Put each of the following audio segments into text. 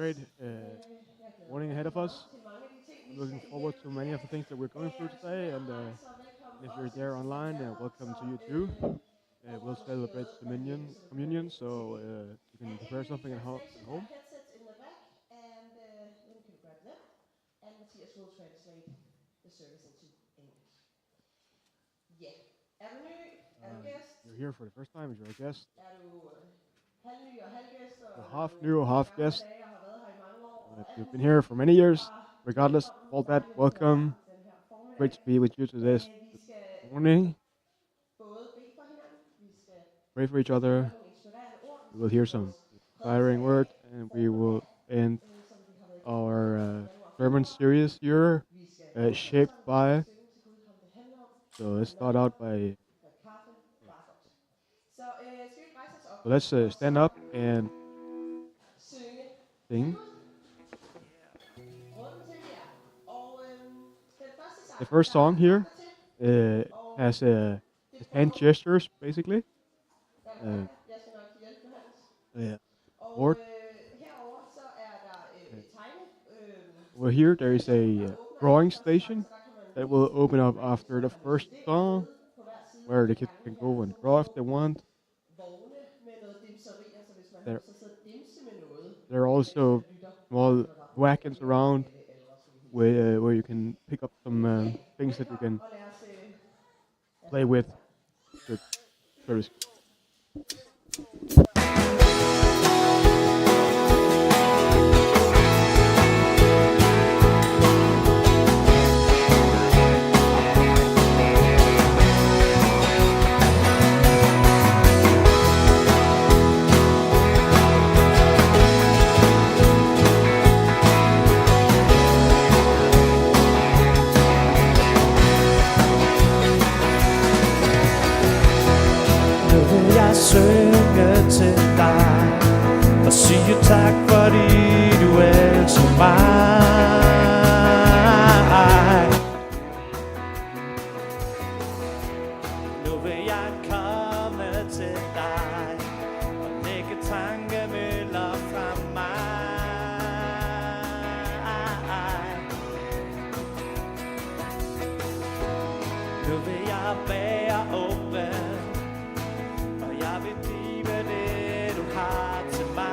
great morning ahead of us. I'm looking forward to many of the things that we're going through today, and if you're there online, welcome to you too. We'll celebrate communion, so you can prepare something at home. You're here for the first time, if you're a guest. You're half new or half guest. If you've been here for many years, regardless of all that, welcome. Great to be with you this morning. Pray for each other. We will hear some inspiring words, and we will end our sermon series here, shaped by. So let's start out by. So let's stand up and sing. The first song here has hand gestures, basically. Board. Well, here there is a drawing station that will open up after the first song, where the kids can go and draw if they want. There are also small wagons around where you can pick up some things that you can play with. Service. Synge til dig og sige tak, fordi du elsker mig. Nu vil jeg komme til dig og lægge tankemøller fra mig. Nu vil jeg være åben. Jeg vil give det, du har til mig.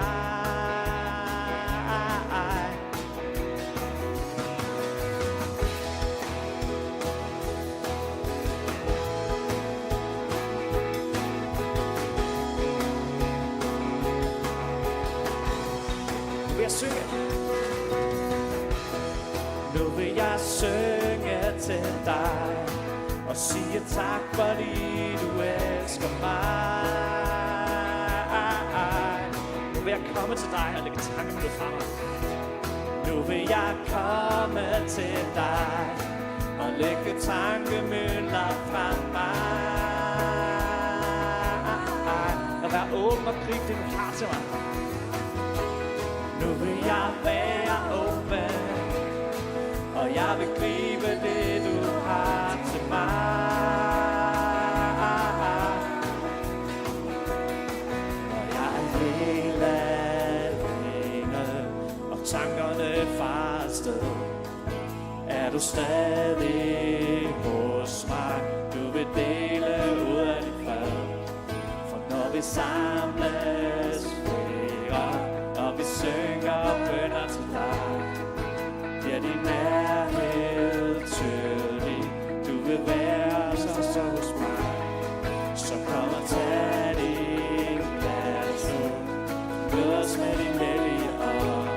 Nu vil jeg synge. Nu vil jeg synge til dig og sige tak, fordi du elsker mig. Nu vil jeg komme til dig og lægge tankemøller fra mig. Nu vil jeg komme til dig og lægge tankemøller fra mig. Og være åben og gribe det, du har til mig. Nu vil jeg være åben, og jeg vil gribe det, du har til mig. Tankerne fra et sted. Er du stadig hos mig? Du vil dele ud af dit fred. For når vi samles flere, og vi synger bønner til dig, bliver din nærhed tydelig. Du vil være så hos mig. Så kom og tag din plads nu. Mød os med din hellige ånd.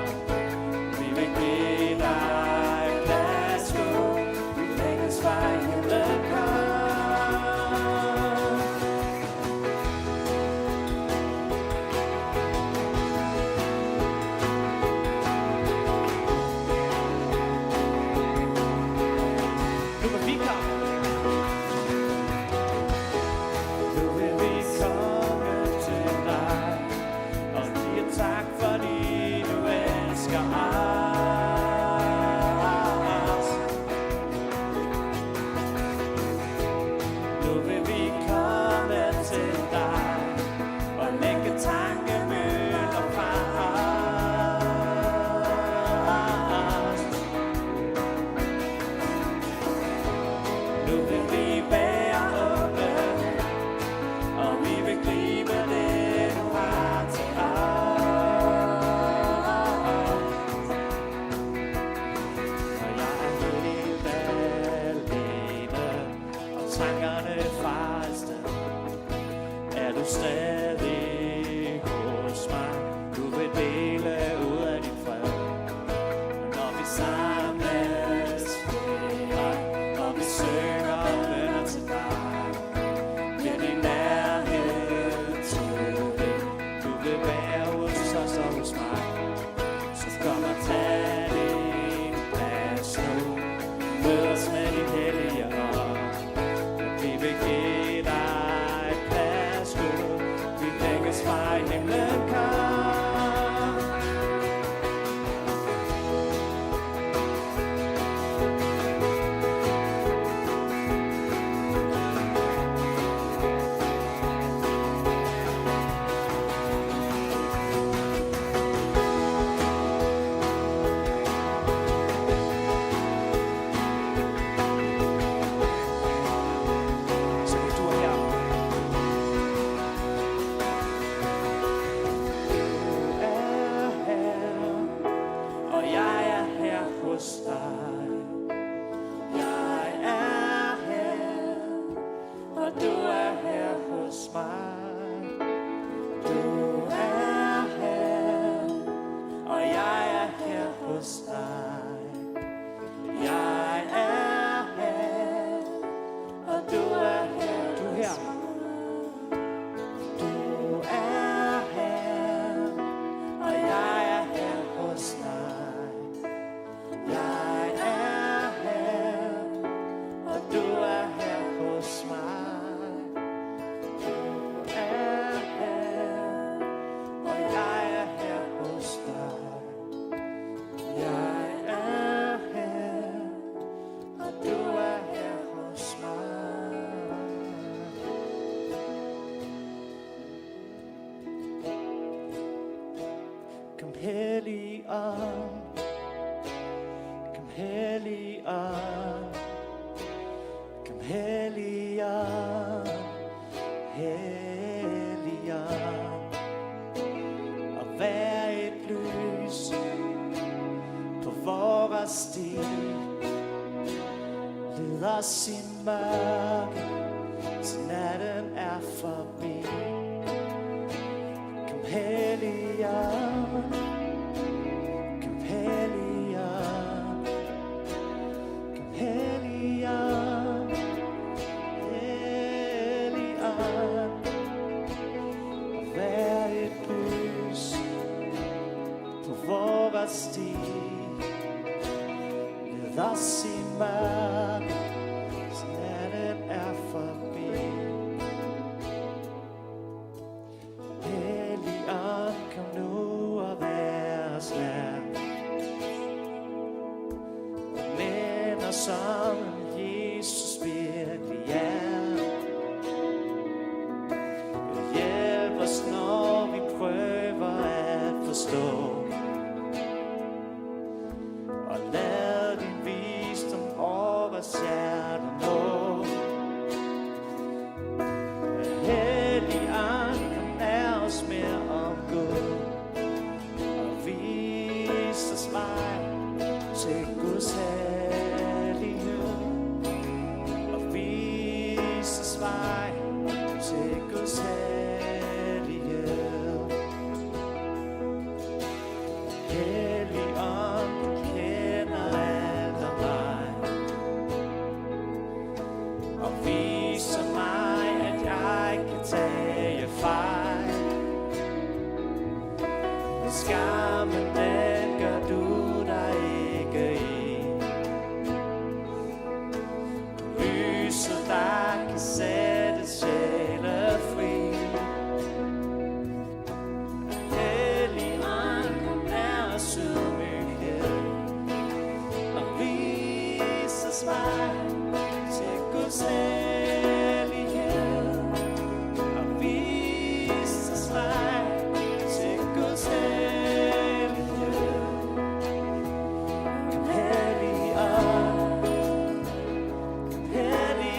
nu vil vi være åbne, og vi vil gribe det, du har til os. Og jeg er helt alene, og tankerne farer afsted. Er du stadig hos mig? Du vil dele ud af din fred. Når vi samles ved dig, når vi synger bønner til dig, bliver din nærhed tydelig. Du vil være hos os og hos mig. Så kom og tag din plads nu. Mød os med din hellige ånd. Vi vil give dig plads nu. Vi længes fra i himlen kom. Så du er her. Du er her, og jeg er her hos dig. Jeg er her, og du er her hos mig. Du er her, og jeg er her hos dig. Jeg er her, og du er her. Du er her. Du er her, og jeg er her hos dig. Jeg er her, og du er her hos mig. Du er her, og jeg er her hos dig. Jeg er her, og du er her hos mig. Kom hellig ånd, kom hellig ånd, kom hellig ånd, hellig ånd, og vær et lys på vores sti. Led os i mørke, til natten er forbi. Kom hellig ånd, kom hellig ånd, kom hellig ånd, hellig ånd, og vær et lys på vores sti. Led os i mørke, til natten er forbi. Hellig ånd, kom nu og vær os nær. Mind os om, Jesus virkelig er. Hjælp os, når vi prøver at forstå. Og lad din visdom over vores hjerte nå. Hellig ånd, kom nær os mere om Gud, og vis os vej til Guds herlighed. Og vis os vej til Guds herlighed. Hellig ånd, du kender alt om mig, og viser mig, at jeg kan tage fejl. Skammen, den gør du dig ikke i. Lyset, der kan sætte sjæle fri. Hellig ånd, kom nær os ydmyghed, og vis os vej til Guds herlighed. Og vis os vej til Guds herlighed. Kom hellig ånd, kom hellig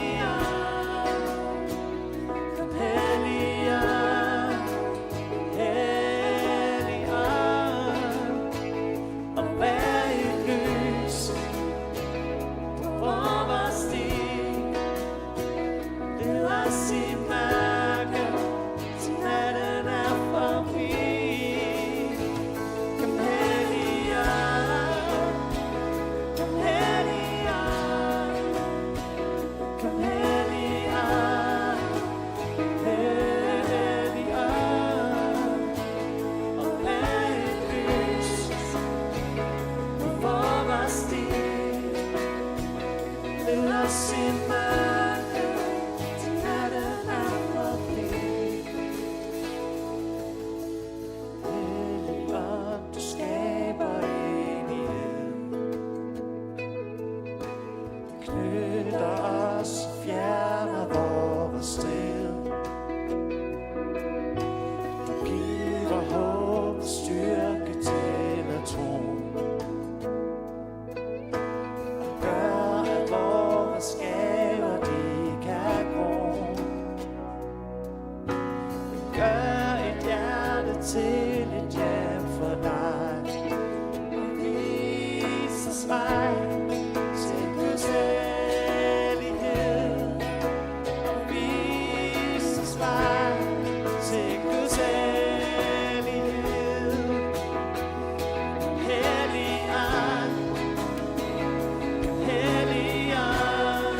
os i mørket, til natten er forbi. Helligånd, du skaber enighed. Du knytter os, fjerner vores sted. Du giver håb og styrke til at tro. Gør, at vores gaver de kan gro. Gør et hjerte til et hjem for dig. Og vis os vej til Guds hellighed. Og vis os vej til Guds hellighed. Helligånd, Helligånd,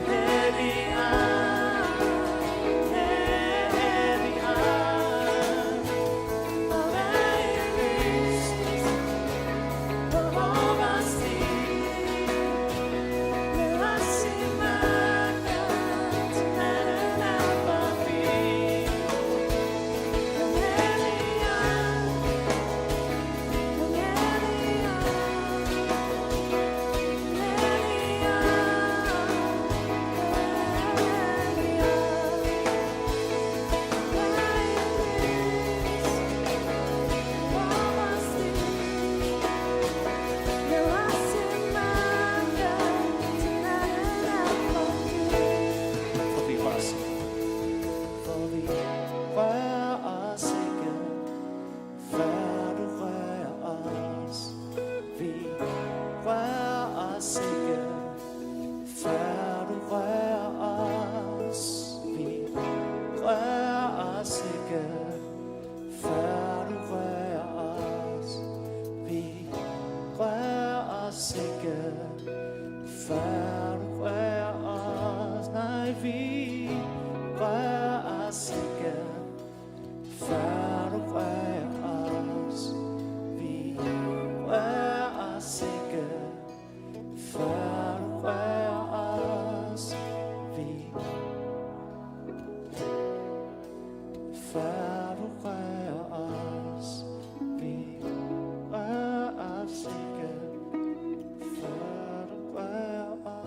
Helligånd, Helligånd. Og vær i lyset på vores liv. Led os i mørket, til natten er forbi. For vi rører os ikke, før du rører os. Vi rører os ikke, før du rører os. Vi rører os ikke, før du rører os. Vi rører os ikke, før du rører os. Nej, vi rører os ikke, før du rører os. Vi rører os ikke, før du rører os. Vi før du rører os. Vi rører os ikke, før du rører os.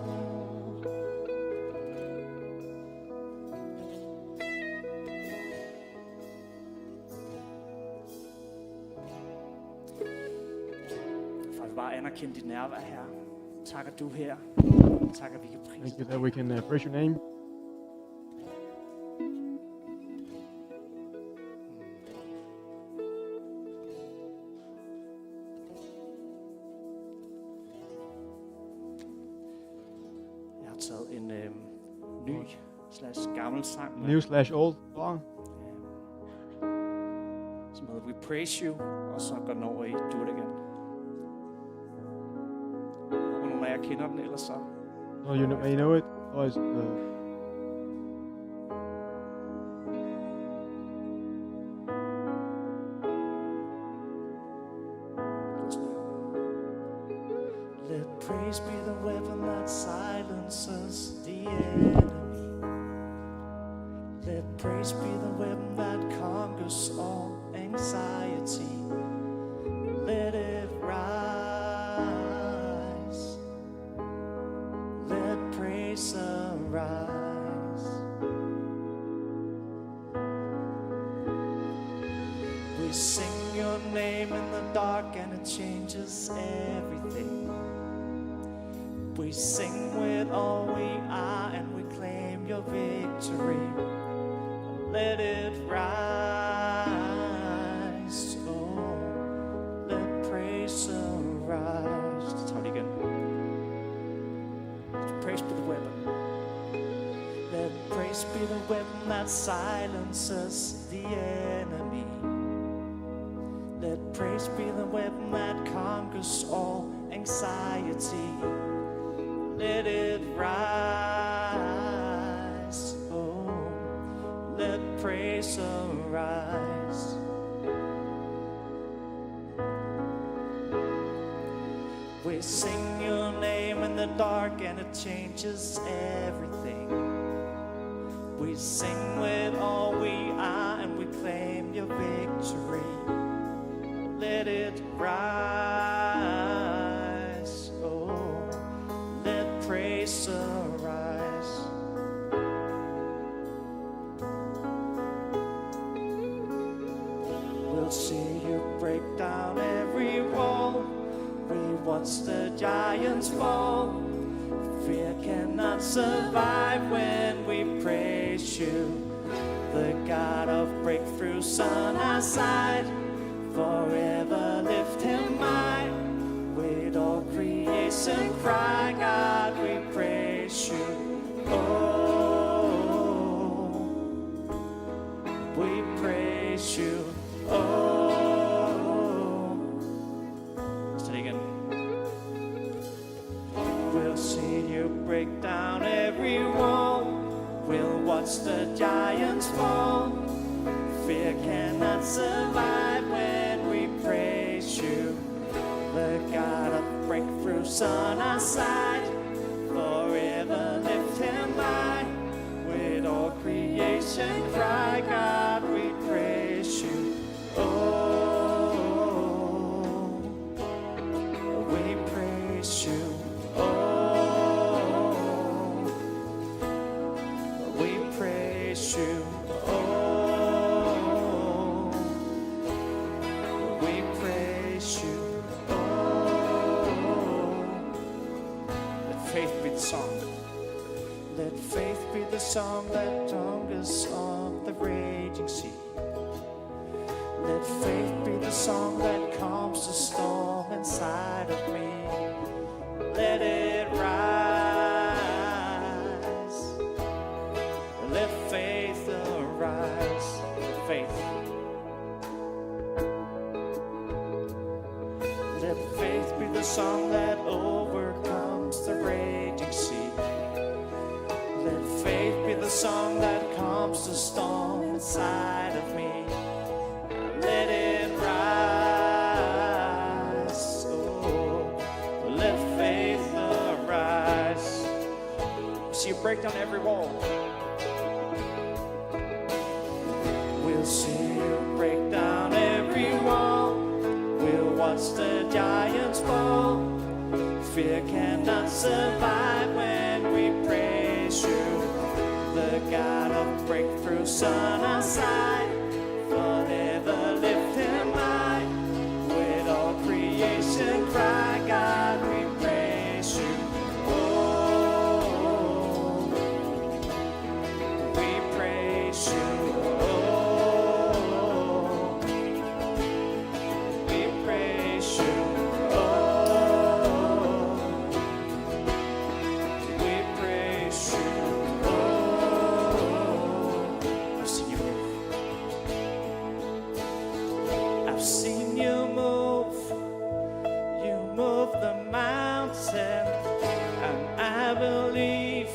Far, vi bare anerkender dit nærvær her. Tak, at du er her. Tak, at vi kan prise Thank you dig. that we can praise your name. Jeg har taget en ny/gammel sang med, New/old song. som hedder We Praise You, og så går den over i Do It Again. Og nogle af jer kender den, ellers så So you know it. Otherwise, let praise be the weapon that silences the enemy. Let praise be the weapon that conquers all anxiety. Let it rise. Let praise arise. We sing your name in the dark and it changes everything. We sing with all we are and we claim your victory. Let it rise. Oh, let praise arise. Så tager vi det igen. Praise be the weapon. Let praise be the weapon that silences the enemy. Let praise be the weapon that conquers all anxiety. Let it rise. Oh, let praise arise. We We sing your name in the dark and it changes everything. We sing with all we are and we claim your victory. Let it rise, oh, let praise arise. We'll see you break down every wall. We watch the giants fall. Fear cannot survive when we praise you. The God of breakthroughs on our side. Forever lift him high. With all creation cry, God, we praise you. Oh, we praise you. Oh, let's take it again. We'll see you break down every wall. We'll watch the giants fall. Fear cannot survive when we praise you. The God of breakthroughs on our side. Forever lift him high. With all creation cry, God, we praise you. Oh, we praise you. Oh, we praise you. Oh, we praise you. Oh, let faith be the song. Let faith be the song that tongue us on the raging sea. Let faith be the song that calms the storm inside of me. Let it rise. Let faith arise. Faith. Let faith be the song that overcomes the raging sea. Let faith be the song that calms the storm inside of me. Let it rise. Oh, let faith arise. See you break down every wall. We'll see you break down every wall. We'll watch the giants fall. Fear cannot survive when we praise you. The God of breakthroughs on our side. Forever lift him high. With all creation cry, God, we praise you. Oh, we praise you. Oh, we praise you. Oh, we praise you. Oh, I've seen you move. I've seen you move. You move the mountain, and I believe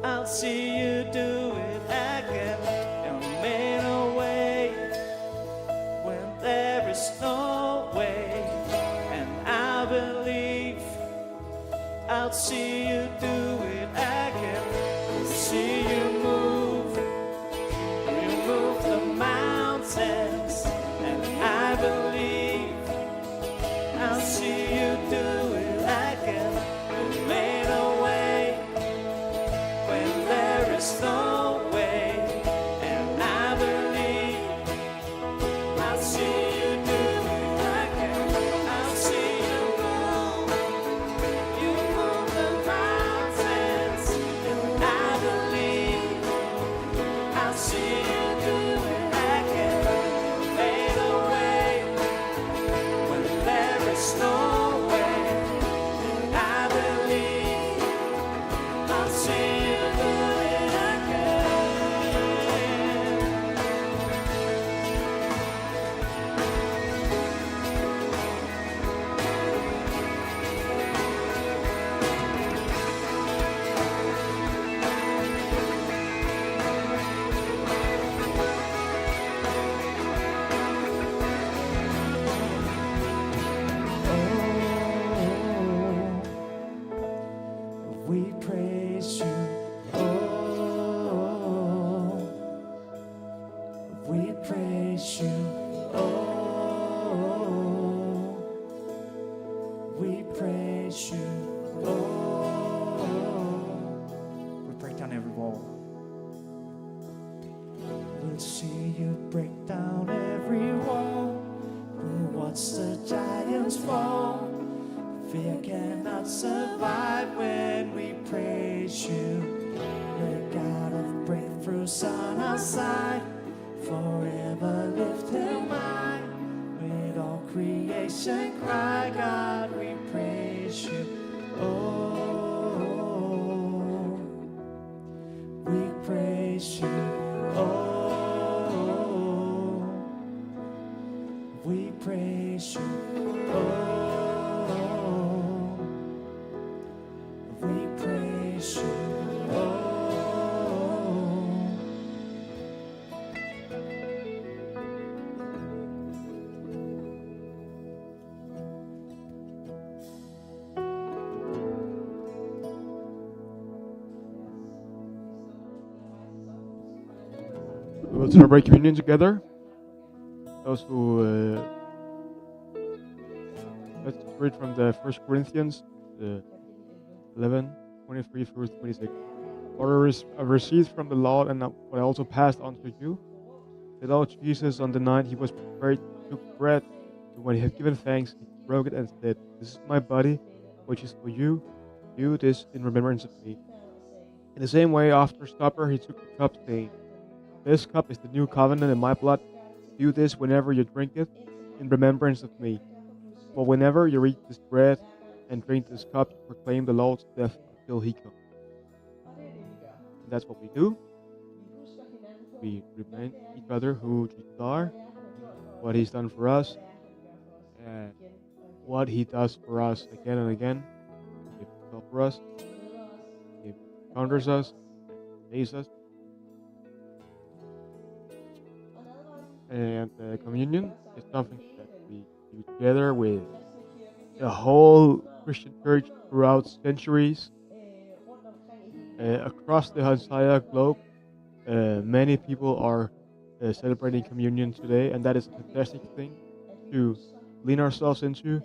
I'll see you do it again. You made a way when there is no way, and I believe I'll see you do it again. I'll see you move. You move the mountains, and I believe I'll see you do it again. You made a way when there is no way, and I believe I'll see you do it again. I'll see you move. You move the mountains, and I believe we praise you. Oh, we praise you. Oh, we praise you. Oh, we break down every wall. We'll see you break down every wall. We'll watch the giants fall. Fear cannot survive when we praise you. The God of breakthroughs on our side. Forever lift him high. With all creation cry, God, we praise you. Oh, we praise you. Oh, we praise you. Oh, we praise you. Oh, We will celebrate communion together. Those who let's read from the 1 Corinthians 11, 23 through 26. For I received from the Lord and what I also passed on to you. The Lord Jesus, on the night he was betrayed, took bread, and when he had given thanks, he broke it and said, "This is my body, which is for you. Do this in remembrance of me." In the same way, after supper, he took the cup, saying, "This cup is the new covenant in my blood. Do this whenever you drink it, in remembrance of me. For whenever you eat this bread and drink this cup, you proclaim the Lord's death until he comes." And that's what we do. We remind each other who Jesus are, what he's done for us, and what he does for us again and again. He gives himself for us. He encounters us, saves us. And communion is something that we do together with the whole Christian church throughout centuries. Across the entire globe, many people are celebrating communion today, and that is a fantastic thing to lean ourselves into,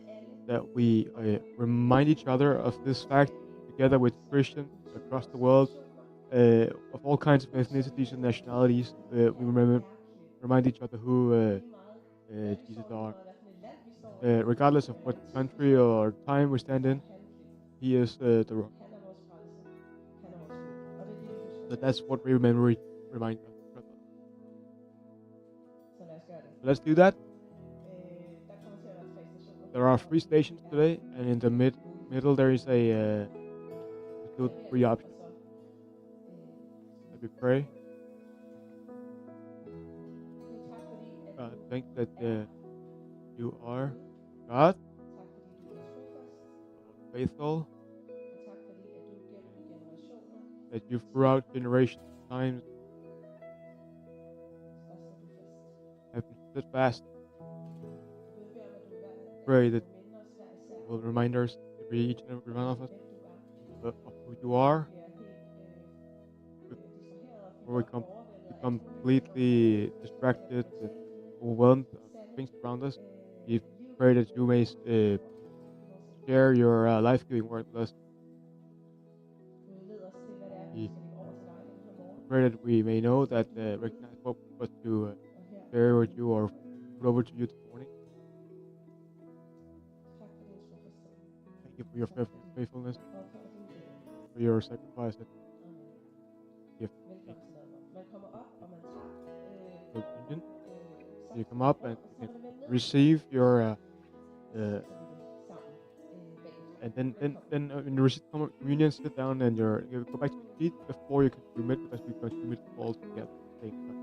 that we remind each other of this fact together with Christians across the world, of all kinds of ethnicities and nationalities. We remind each other who Jesus are. Regardless of what country or time we stand in, he is the rock. So that's what we remind us. So let's do that. There are 3 stations today, and in the middle there is a free option. Let me pray. God, thank that you are God, faithful, that you throughout generations and times have been steadfast. Pray that you will remind us, each and every one of us, of who you are, before we become completely distracted and overwhelmed of things around us. We pray that you may share your life-giving word with us. We pray that we may know that recognize what was to share with you or put over to you this morning. Thank you for your faithfulness, for your sacrifice and gift. Thank you. You come up and you can receive your and then when you receive communion, sit down and you go back to your seat before you consume it, because we consume it all together at the same time.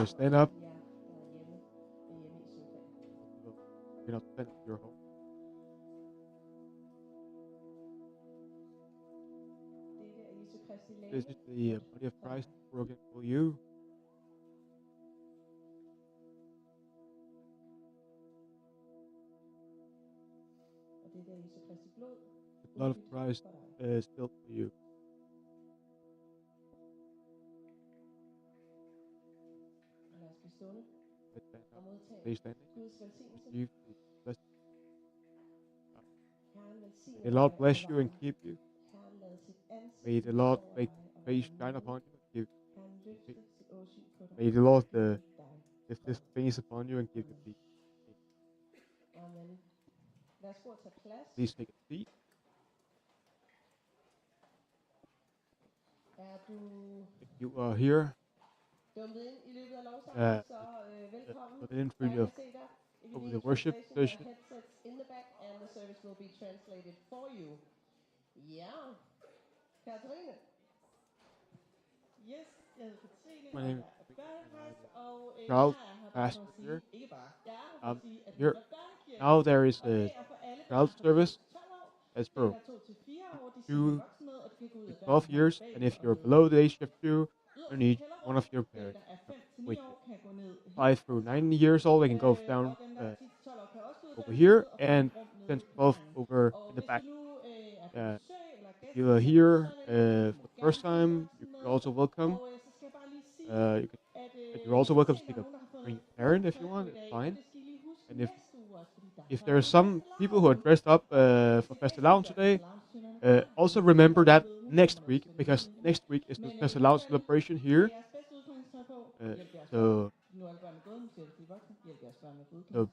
Stand up. jer, der er hjemme i sofaen. Get up, stand to your home. Dette er Jesu Kristi This læge is the body of Christ broken for you. og dette er Jesu Kristi blod The blood of udgivet Christ for dig. is still for you. Og lad os blive stående Let's stand og up. modtage Stay standing. Guds velsignelse. Receive the blessing. Herren velsigne May the Lord dig og bless you bevare and dig. keep you. Herren lade sit ansigt May the lyse Lord over make dig og face være shine nådig. upon you and give Herren løfte sit åsyn på dig May the Lord og give dig lift His face upon you and give you Amen. peace. Amen. Værsgo at tage plads. Please take a seat. Er du If you are here, dumpet ind i løbet af lovsangen, så velkommen. but in Der through kan the jeg se dig. If you over need the a worship translation, there are session. headsets in the back, and the service will be translated for you. Ja, Katrine. Yes, jeg hedder Katrine, My og name jeg er børnepræst, og Child jeg er her bare pastor for at sige, here. ikke bare, jeg er her for at sige, at vi Here er børnekirke. now there is Og a det er for alle child børn fra service 2 til 12 år. as Den for er 2 til 4 år, de 2 siger voksen med, og de kan gå ud to af 12 døren years, her and if bagud you're og below gå the age of 2, you yderst need kælderrum. one of your Den, parents der er 5 til 9 with år, you. kan gå ned 5 through 9 years old, they can go down og den, der er 10 til 12 år, kan også gå ud over døren here, ned og få and et rum nede 10 to på 12 gangen. over Og in the hvis back. du nu er på Uh, besøg eller gæst, If you are here så er det for the first time, you're also welcome. Og så skal jeg bare lige sige, You can, at you're also jeg welcome to kan se, take der er a nogen, der har fået bring a parent if you tøj want. på i It's dag, og fine. det skal I lige huske And næste uge også, fordi der if så there's some people who are dressed up for fastelavn today, also remember that next week, because next week is the fastelavn celebration here. So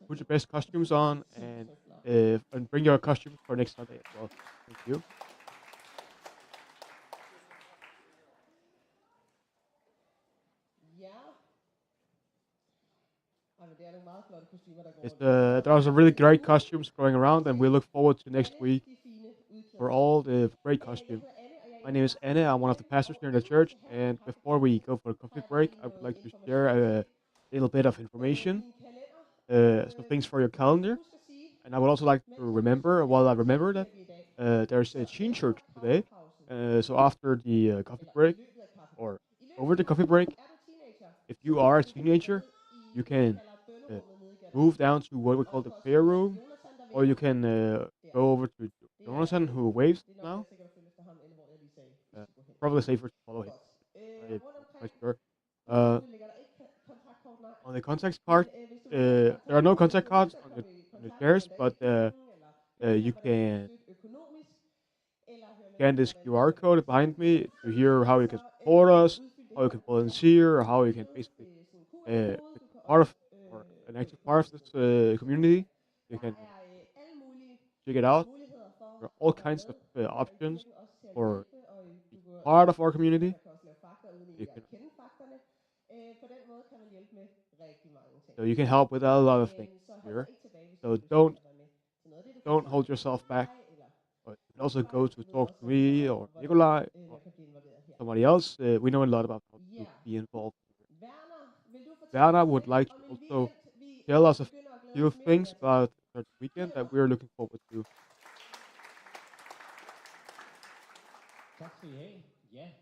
put your best costumes on and bring your costumes for next Sunday as well. Thank you. Ja. Jamen, det er nogle meget flotte kostymer, der går It's, rundt. there are some really great costumes going around, and we look forward to next week for all the great costumes. My name is Anne. I'm one of the pastors here in the church, and before we go for a coffee break, I would like to share a little bit of information, some things for your calendar. And I would also like to remember, while I remember that, there's a teen church today. So after the coffee break, or over the coffee break, if you are a teenager, you can move down to what we call the prayer room, or you can go over to Jonathan, who waves now. Probably safer to follow him. I'm quite sure. On the contact card, there are no contact cards on the chairs, but you can scan this QR code behind me to hear how you can support us, how you can volunteer, or how you can basically become part of or an active part of this community. You can check it out. There are all kinds of options for being part of our community. You can, so you can help with a lot of things here. So don't hold yourself back. But you can also go to talk to me or Nikolai or somebody else. We know a lot about how to be involved. Werner would like to also tell us a few things about the weekend that we're looking forward to.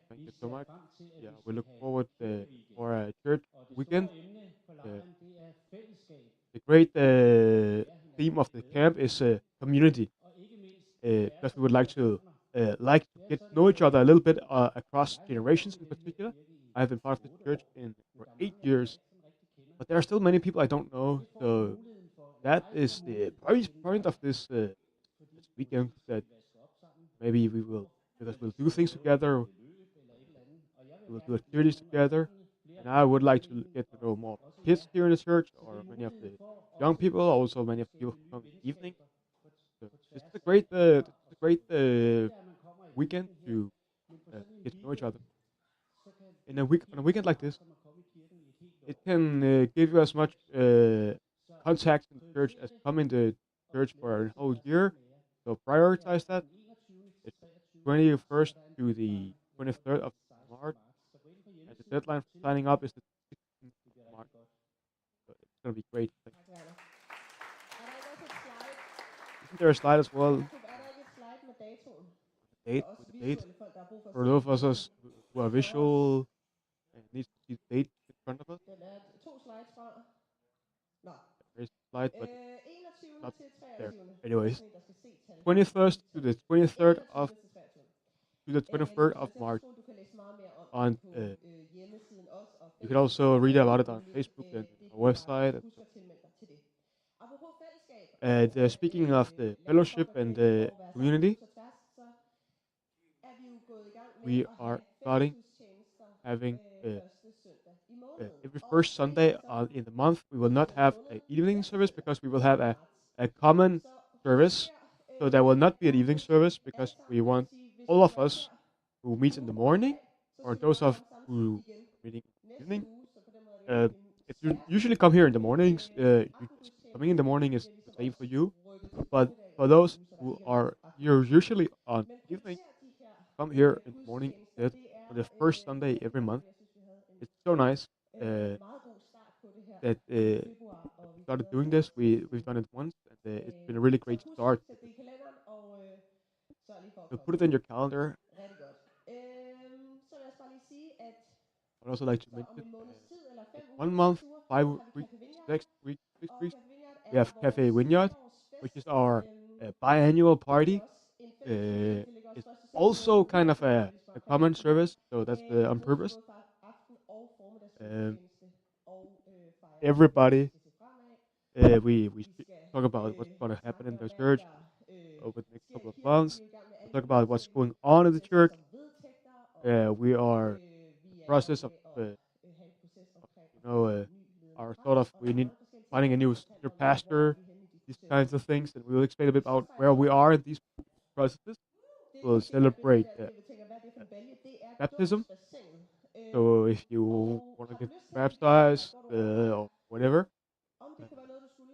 Thank you so much. Yeah, we look forward for a church weekend. The great theme of the camp is community, because we would like to get to know each other a little bit across generations in particular. I have been part of the church for 8 years, but there are still many people I don't know. So that is the point of this weekend, that maybe we will, because we'll do things together, we'll do activities together, and I would like to get to know more kids here in the church, or many of the young people, also many of the people who come in the evening. So this is a great weekend to get to know each other. On a weekend like this, it can give you as much contact in the church as come in the church for a whole year. So prioritize that. It's 21st to the 23rd of March at the deadline for signing up is the 16th of March. So it's gonna be great. Tak, Werner. Er der ikke også et slide? Isn't there a slide as well? Jakob, er der ikke et slide med datoen? Date For os with the date. visuelle folk, der har brug for at For se those of datoen. us who are visual and needs to see the date in front of us, Den er 2 slides fra. Nå. there's a slide, but 21. not til there. 23. Anyways, Der er sådan en, der skal se tal. 21st to the 23rd 21. of til 23. to the 23rd of March. Du kan læse meget mere om On det på hjemmesiden også. Og you can also read about it on Facebook and our website. Husk at tilmelde dig til det. Apropos fællesskab. Speaking of the fellowship and the community, we are starting having every first Sunday in the month. We will not have an evening service because we will have a common service. So there will not be an evening service because we want all of us who meet in the morning, or those of who are meeting in the evening. If you usually come here in the mornings, coming in the morning is the same for you. But for those who are here usually on evening, come here in the morning instead on the first Sunday every month. It's so nice that we started doing this. We've done it once, and it's been a really great start. So put it in your calendar. I'd also like to mention in 1 month, 5 weeks, 6 weeks, we have Cafe Vineyard, which is our biannual party. It's also kind of a common service, so that's on purpose. Everybody, we talk about what's going to happen in the church over the next couple of months. We talk about what's going on in the church. We are in the process of our sort of we need finding a new senior pastor, these kinds of things, and we will explain a bit about where we are in these processes. We'll celebrate baptism. So if you want to get baptized or whatever,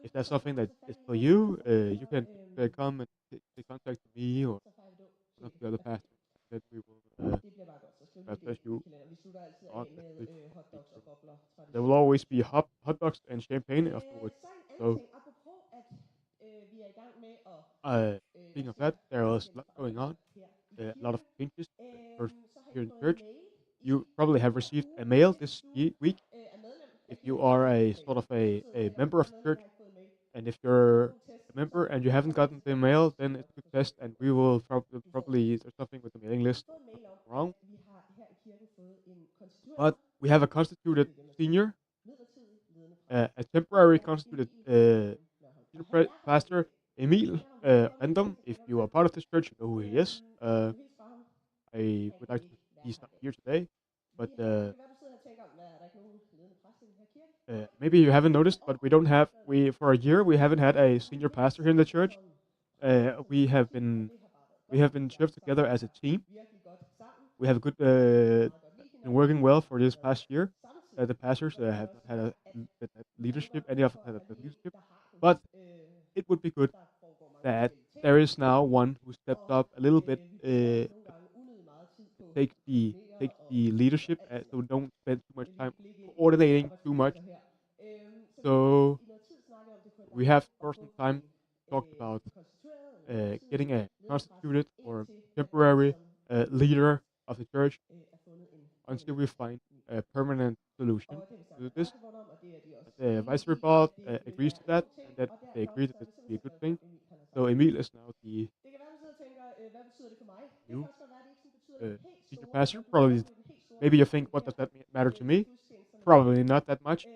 if that's something that is for you, you can come and take contact with me or one of the other pastors. That we will baptize you on. There will always be hot dogs and champagne afterwards. So, speaking of that, there was a lot going on. A lot of changes here in the church. You probably have received a mail this week if you are a sort of a member of the church. And if you're a member and you haven't gotten the mail, then it's a good test, and we will probably there's something with the mailing list wrong. But we have a constituted senior, a temporary constituted senior pastor, Emil Random. If you are part of this church, you know who he is. I would like to. He's not here today, but maybe you haven't noticed, but we don't have for a year we haven't had a senior pastor here in the church. We have been served together as a team. We have been working well for this past year. The pastors have not had a leadership, any of us had a leadership, but it would be good that there is now one who steps up a little bit, takes the leadership, so don't spend too much time coordinating too much. So we have for some time talked about getting a constituted or temporary leader of the church until we find a permanent solution to this. The advisory board agrees to that, and that they agree that this would be a good thing. So Emil is now the new senior pastor. Probably, maybe you think, what does that matter to me? Probably not that much.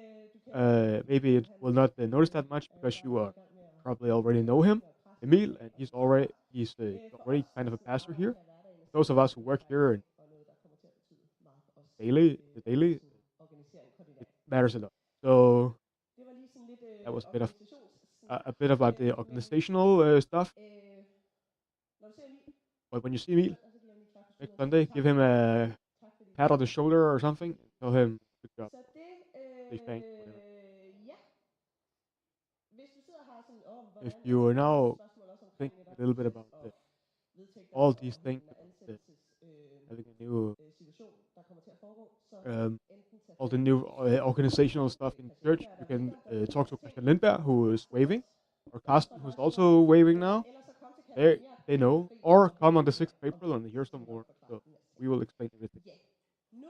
Maybe it will not notice that much because you probably already know him, Emil, and he's already kind of a pastor here. Those of us who work here and daily, it matters a lot. So that was a bit about the organizational stuff. But when you see Emil next Sunday, give him a pat on the shoulder or something, and tell him good job. Say thanks, whatever. If you are now thinking a little bit about all these things, about the having a new situation, der kommer til at foregå, så um, enten tage all the new organizational stuff in church. You can talk to Christian Lindberg, who is waving, or Carsten, who's also waving now. ellers så kom til Copenhagen Vineyard. They know, or come on the 6th of April and hear some more. So we will explain everything. Ja. Nu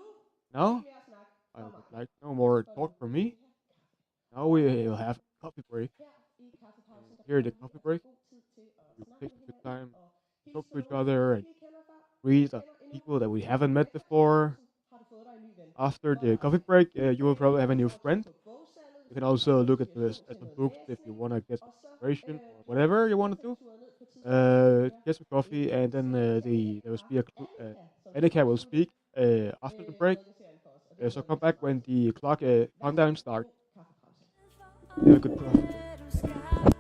Now, ikke mere snak I om would mig. like no more Så talk nu from vil me. vi have kaffe. Now we will have a coffee break. Her i kaffepausen, der Here får at the vi coffee altså break, god tid til at you snakke take med a good hinanden time, og hilse talk på to each nogen, other, vi and ikke kender før. greet Kender endnu. people that we Så haven't met efter before. kaffepausen har du fået dig en ny ven. After Hvor the der coffee break, you will bag probably have a new går friend. på bogsalget, You hvis can du also har look at inspiration til some noget books if you læsning. want to get some Og så inspiration or kan whatever you want to do. turet ned på et tidspunkt. Get some coffee, and then there will be Annika, Annika will speak after the break. prædikeserien for os, og det So glæder come vi os back meget when til. the clock countdown starts. God kaffepause. Have a good coffee.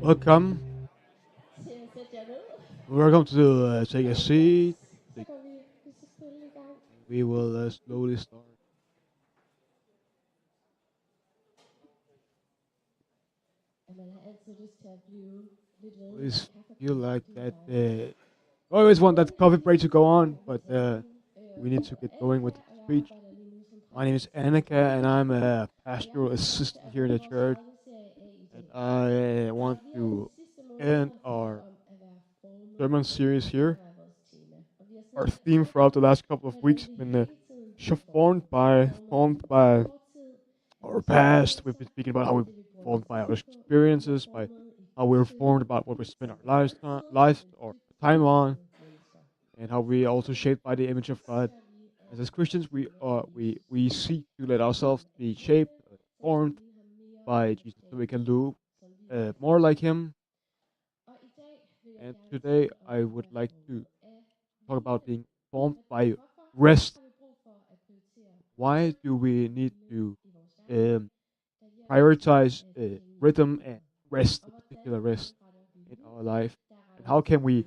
Welcome. til at sætte jer ned. Welcome to take a seat. Så går vi lige så stille i gang. We will slowly start. Og man har altid lyst til at blive lidt ved. Always feel like that. Always want that coffee break to go on, but we need to get going with the speech. My name is Annika, and I'm a pastoral assistant here in the church. And I want to end our sermon series here. Our theme throughout the last couple of weeks has been formed by our past. We've been speaking about how we're formed by our experiences, by how we're formed about what we spend our life or time on, and how we are also shaped by the image of God. As Christians, we seek to let ourselves be shaped, formed by Jesus, so we can do more like Him. And today, I would like to talk about being formed by rest. Why do we need to prioritize rhythm and rest, a particular rest in our life? And how can we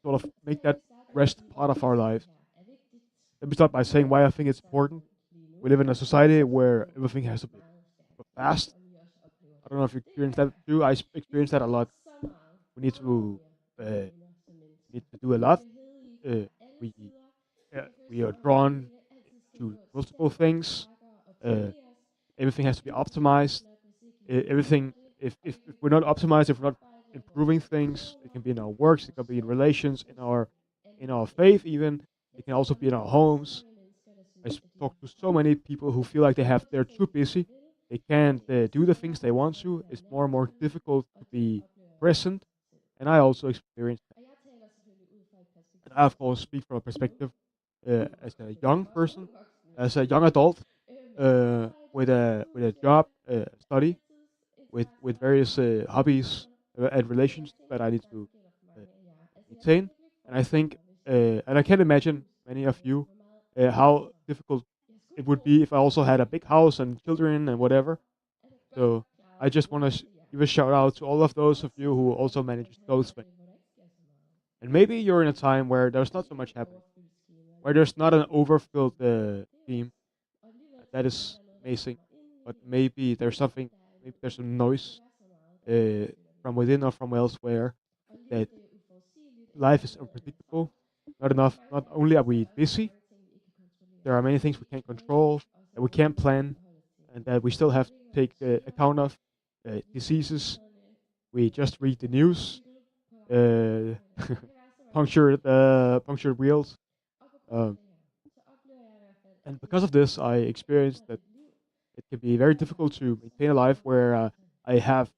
sort of make that rest part of our lives? Let me start by saying why I think it's important. We live in a society where everything has to be fast. I don't know if you experience that too. I experience that a lot. We need to do a lot. We we are drawn to multiple things. Everything has to be optimized. Everything, if we're not optimized, if we're not improving things, it can be in our works, it can be in relations, in our faith, even. It can also be in our homes. I talk to so many people who feel like they're too busy. They can't do the things they want to. It's more and more difficult to be present. And I also experience that. And I, of course, speak from a perspective as a young person, as a young adult, with a job, study, with various hobbies and relations that I need to maintain. And I think, and I can imagine many of you how difficult it would be if I also had a big house and children and whatever. So I just want to give a shout out to all of those of you who also manage those things. And maybe you're in a time where there's not so much happening, where there's not an overfilled team. That is amazing. But maybe there's something, maybe there's some noise from within or from elsewhere, that life is unpredictable. Not only are we busy, there are many things we can't control, that we can't plan, and that we still have to take account of. Diseases. We just read the news. Punctured wheels. And because of this, I experienced that it can be very difficult to maintain a life where I have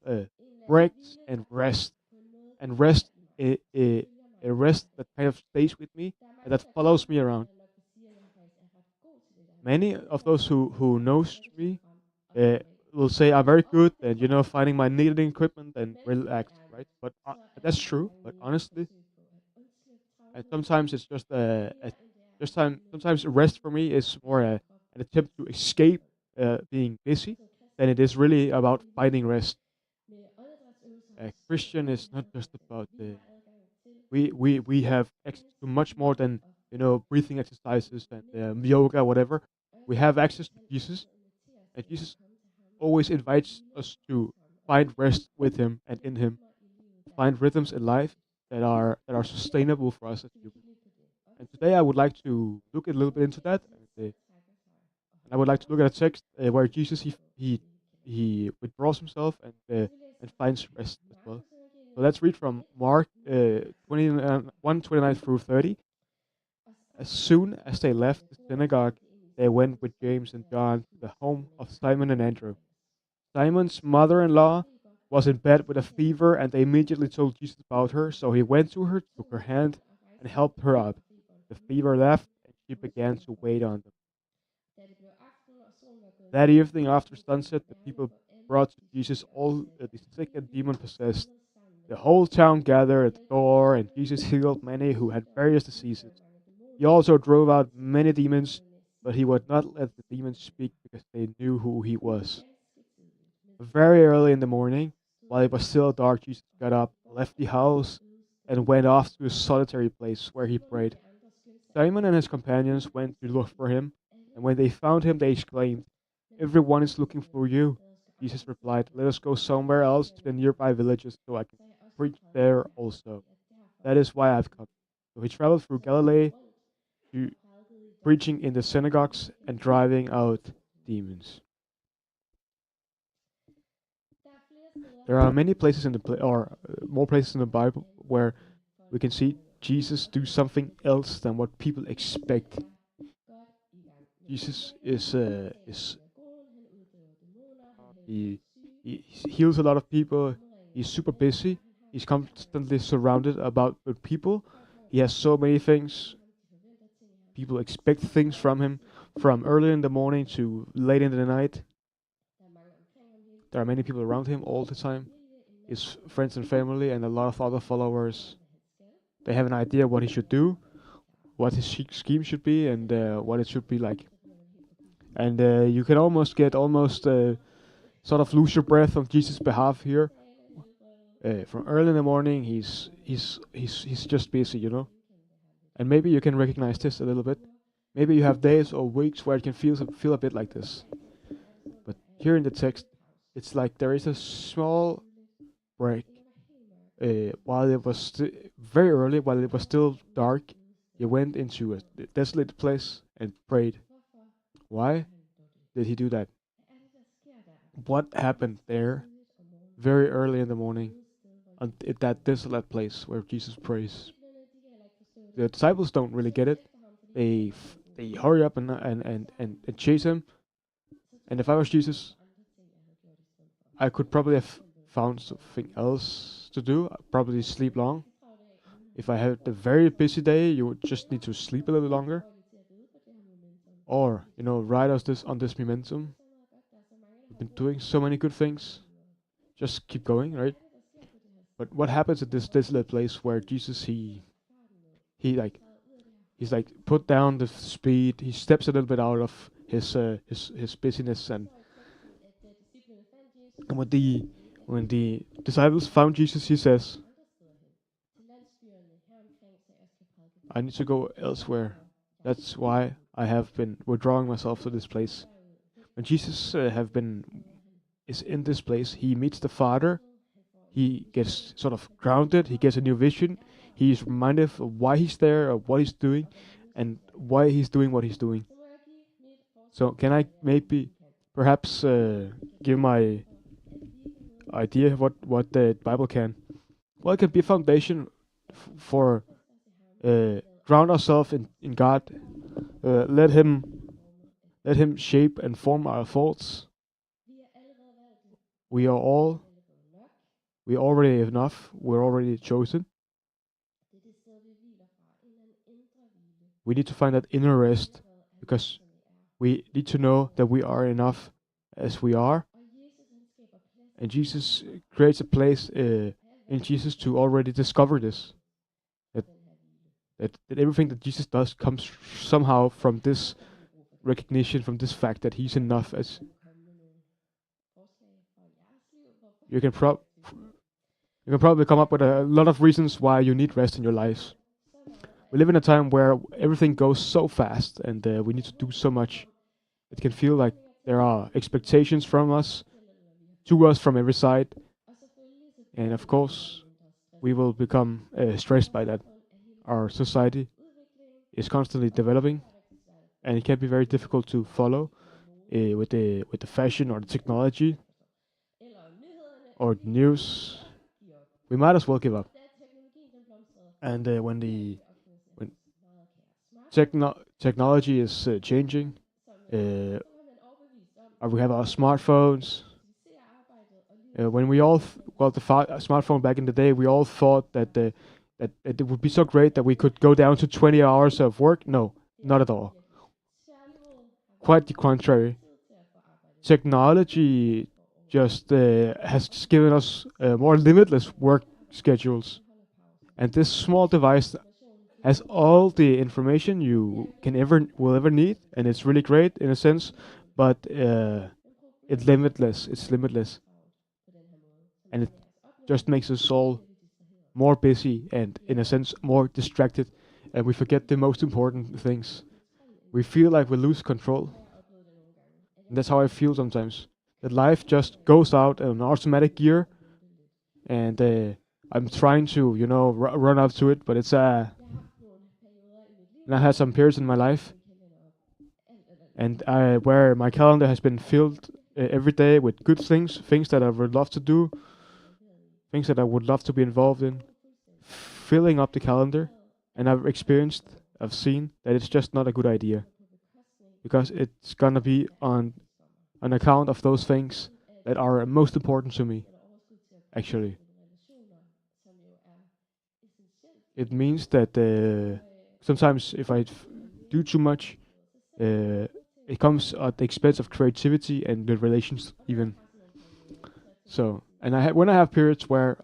breaks and rest, and rest a rest that kind of stays with me and that follows me around. Many of those who knows me will say I'm very good and finding my knitting equipment and relax, right? But that's true. But honestly, and sometimes it's just sometimes rest for me is more an attempt to escape being busy than it is really about finding rest. A Christian is not just about we have access to much more than breathing exercises and yoga, whatever. We have access to Jesus, and Jesus always invites us to find rest with Him and in Him, find rhythms in life that are sustainable for us as humans. And today I would like to look a little bit into that, and I would like to look at a text where Jesus he withdraws himself and finds rest as well. So let's read from Mark 1:29 through 30. As soon as they left the synagogue, they went with James and John to the home of Simon and Andrew. Simon's mother-in-law was in bed with a fever, and they immediately told Jesus about her. So he went to her, took her hand, and helped her up. The fever left, and she began to wait on them. That evening, after sunset, the people brought to Jesus all the sick and demon-possessed. The whole town gathered at the door, and Jesus healed many who had various diseases. He also drove out many demons, but he would not let the demons speak because they knew who he was. Very early in the morning, While it was still dark, Jesus got up, left the house, and went off to a solitary place where he prayed. Simon and his companions went to look for him, and when they found him, they exclaimed, "Everyone is looking for you." Jesus replied, "Let us go somewhere else to the nearby villages so I can preach there also. That is why I've come." So he traveled through Galilee, to preaching in the synagogues and driving out demons. There are many places in the more places in the Bible where we can see Jesus do something else than what people expect. Jesus he, he heals a lot of people. He's super busy. He's constantly surrounded about with people. He has so many things. People expect things from him from early in the morning to late in the night. There are many people around him all the time. His friends and family and a lot of other followers. They have an idea what he should do, what his scheme should be, and what it should be like. And you can almost sort of lose your breath on Jesus' behalf here. From early in the morning, he's just busy, you know. And maybe you can recognize this a little bit. Maybe you have days or weeks where it can feel a bit like this. But here in the text, it's like there is a small break. While it was very early, while it was still dark, he went into a desolate place and prayed. Why did he do that? What happened there very early in the morning at that desolate place where Jesus prays? The disciples don't really get it. They hurry up and chase him. And if I was Jesus, I could probably have found something else to do. I'd probably sleep long. If I had a very busy day, you would just need to sleep a little longer. Or, ride us on this momentum. We've been doing so many good things. Just keep going, right? But what happens at this desolate place where Jesus he's like put down the speed. He steps a little bit out of his busyness, and when the disciples found Jesus, he says, "I need to go elsewhere. That's why I have been withdrawing myself to this place." When Jesus is in this place, he meets the Father. He gets sort of grounded. He gets a new vision. He's reminded of why he's there, of what he's doing, and why he's doing what he's doing. So can I perhaps give my idea of what the Bible can? Well, it can be a foundation for ground ourselves in God. Let Him shape and form our thoughts. We already enough. We're already chosen. We need to find that inner rest because we need to know that we are enough as we are. And Jesus creates a place in Jesus to already discover this. That everything that Jesus does comes somehow from this recognition, from this fact that He's enough. As you can probably come up with a lot of reasons why you need rest in your lives. We live in a time where everything goes so fast and we need to do so much. It can feel like there are expectations from us, to us from every side. And of course, we will become stressed by that. Our society is constantly developing, and it can be very difficult to follow with the fashion or the technology or the news. We might as well give up. And when technology is changing, we have our smartphones. When we all smartphone back in the day, we all thought that it would be so great that we could go down to 20 hours of work. No, not at all. Quite the contrary. Technology just has just given us more limitless work schedules. And this small device has all the information you will ever need, and it's really great in a sense, but it's limitless. and it just makes us all more busy and, in a sense, more distracted, and we forget the most important things. We feel like we lose control. And that's how I feel sometimes. That life just goes out in an automatic gear, and I'm trying to, run up to it, but it's and I had some periods in my life, and where my calendar has been filled every day with good things that I would love to do, things that I would love to be involved in, filling up the calendar, and I've seen that it's just not a good idea, because it's gonna be on account of those things that are most important to me. Actually, it means that sometimes if I do too much, it comes at the expense of creativity and the relations even. So, and when I have periods where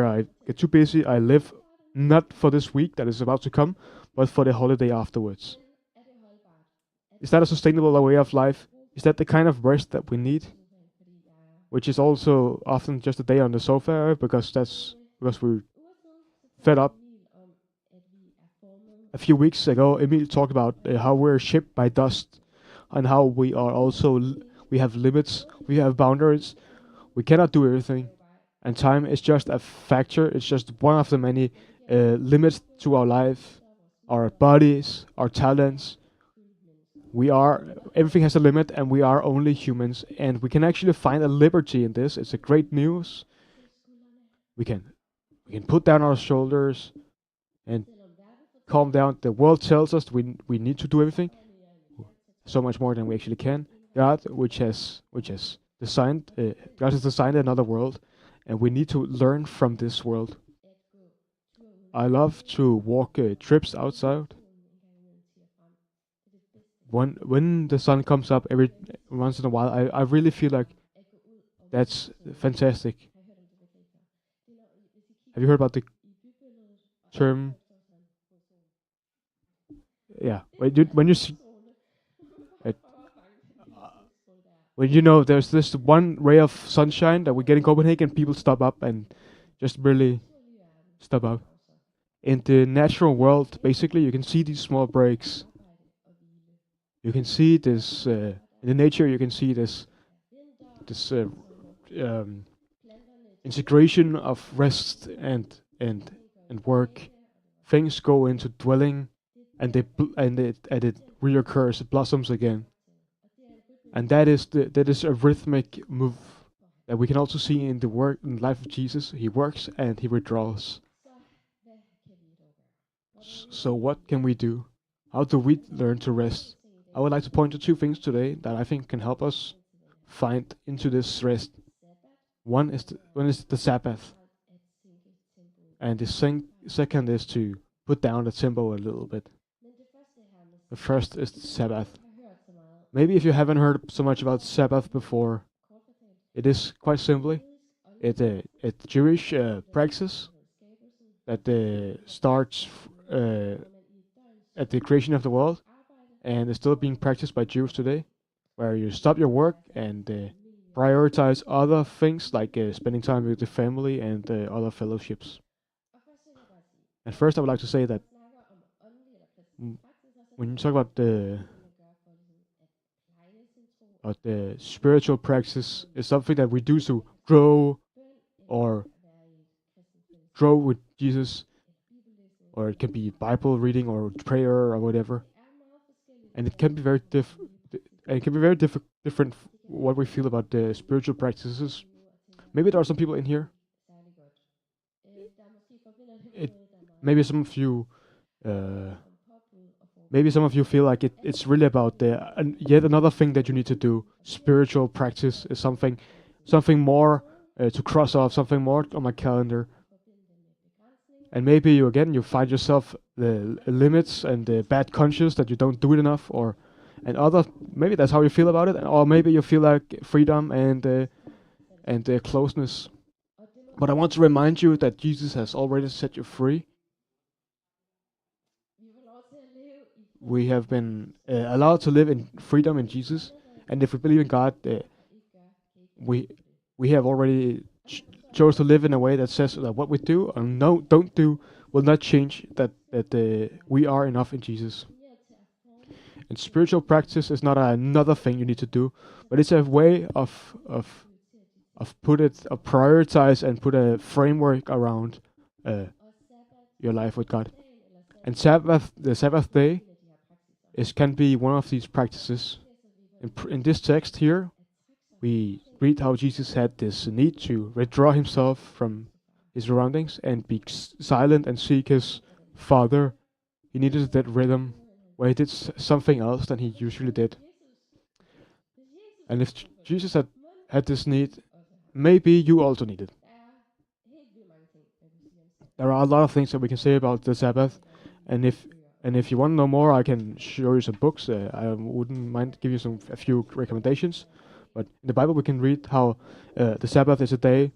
I get too busy, I live not for this week that is about to come, but for the holiday afterwards. Is that a sustainable way of life? Is that the kind of rest that we need? Which is also often just a day on the sofa because we're fed up. A few weeks ago, Emil talked about how we're shaped by dust, and how we have limits, we have boundaries, we cannot do everything, and time is just a factor. It's just one of the many limits to our life, our bodies, our talents. Everything has a limit, and we are only humans, and we can actually find a liberty in this. It's a great news. We can put down our shoulders and calm down. The world tells us we need to do everything, so much more than we actually can. God has designed another world, and we need to learn from this world. I love to walk trips outside. When the sun comes up every once in a while, I really feel like that's fantastic. Have you heard about the term? Yeah, when you see it, when there's this one ray of sunshine that we get in Copenhagen, people stop up and just really stop up. In the natural world, basically, you can see these small breaks. You can see this in the nature. You can see this integration of rest and work. Things go into dwelling, and it reoccurs. It blossoms again, and that is a rhythmic move that we can also see in the life of Jesus. He works and he withdraws. So what can we do? How do we learn to rest? I would like to point to two things today that I think can help us find into this rest. One is the Sabbath, and the second is to put down the tempo a little bit. The first is the Sabbath. Maybe if you haven't heard so much about Sabbath before, it is quite simply it's a Jewish practice that starts at the creation of the world, and is still being practiced by Jews today, where you stop your work and prioritize other things like spending time with the family and other fellowships. And first, I would like to say that when you talk about the spiritual practice, is something that we do to grow or grow with Jesus, or it can be Bible reading or prayer or whatever. And it can be very different what we feel about the spiritual practices. Maybe there are some people in here. Maybe some of you feel like it's really about yet another thing that you need to do. Spiritual practice is something more to cross off, something more on my calendar. And maybe you find yourself the limits and the bad conscience that you don't do it enough, maybe that's how you feel about it, or maybe you feel like freedom and closeness. But I want to remind you that Jesus has already set you free. We have been allowed to live in freedom in Jesus, and if we believe in God, we have already chose to live in a way that says that what we do and no don't do will not change that we are enough in Jesus. And spiritual practice is not another thing you need to do, but it's a way of prioritize and put a framework around your life with God. And the Sabbath day can be one of these practices. In this text here, we read how Jesus had this need to withdraw himself from his surroundings and be silent and seek his Father. He needed that rhythm where he did something else than he usually did. And if Jesus had this need, maybe you also need it. There are a lot of things that we can say about the Sabbath, and if you want to know more, I can show you some books. I wouldn't mind give you a few recommendations. But in the Bible, we can read how the Sabbath is a day,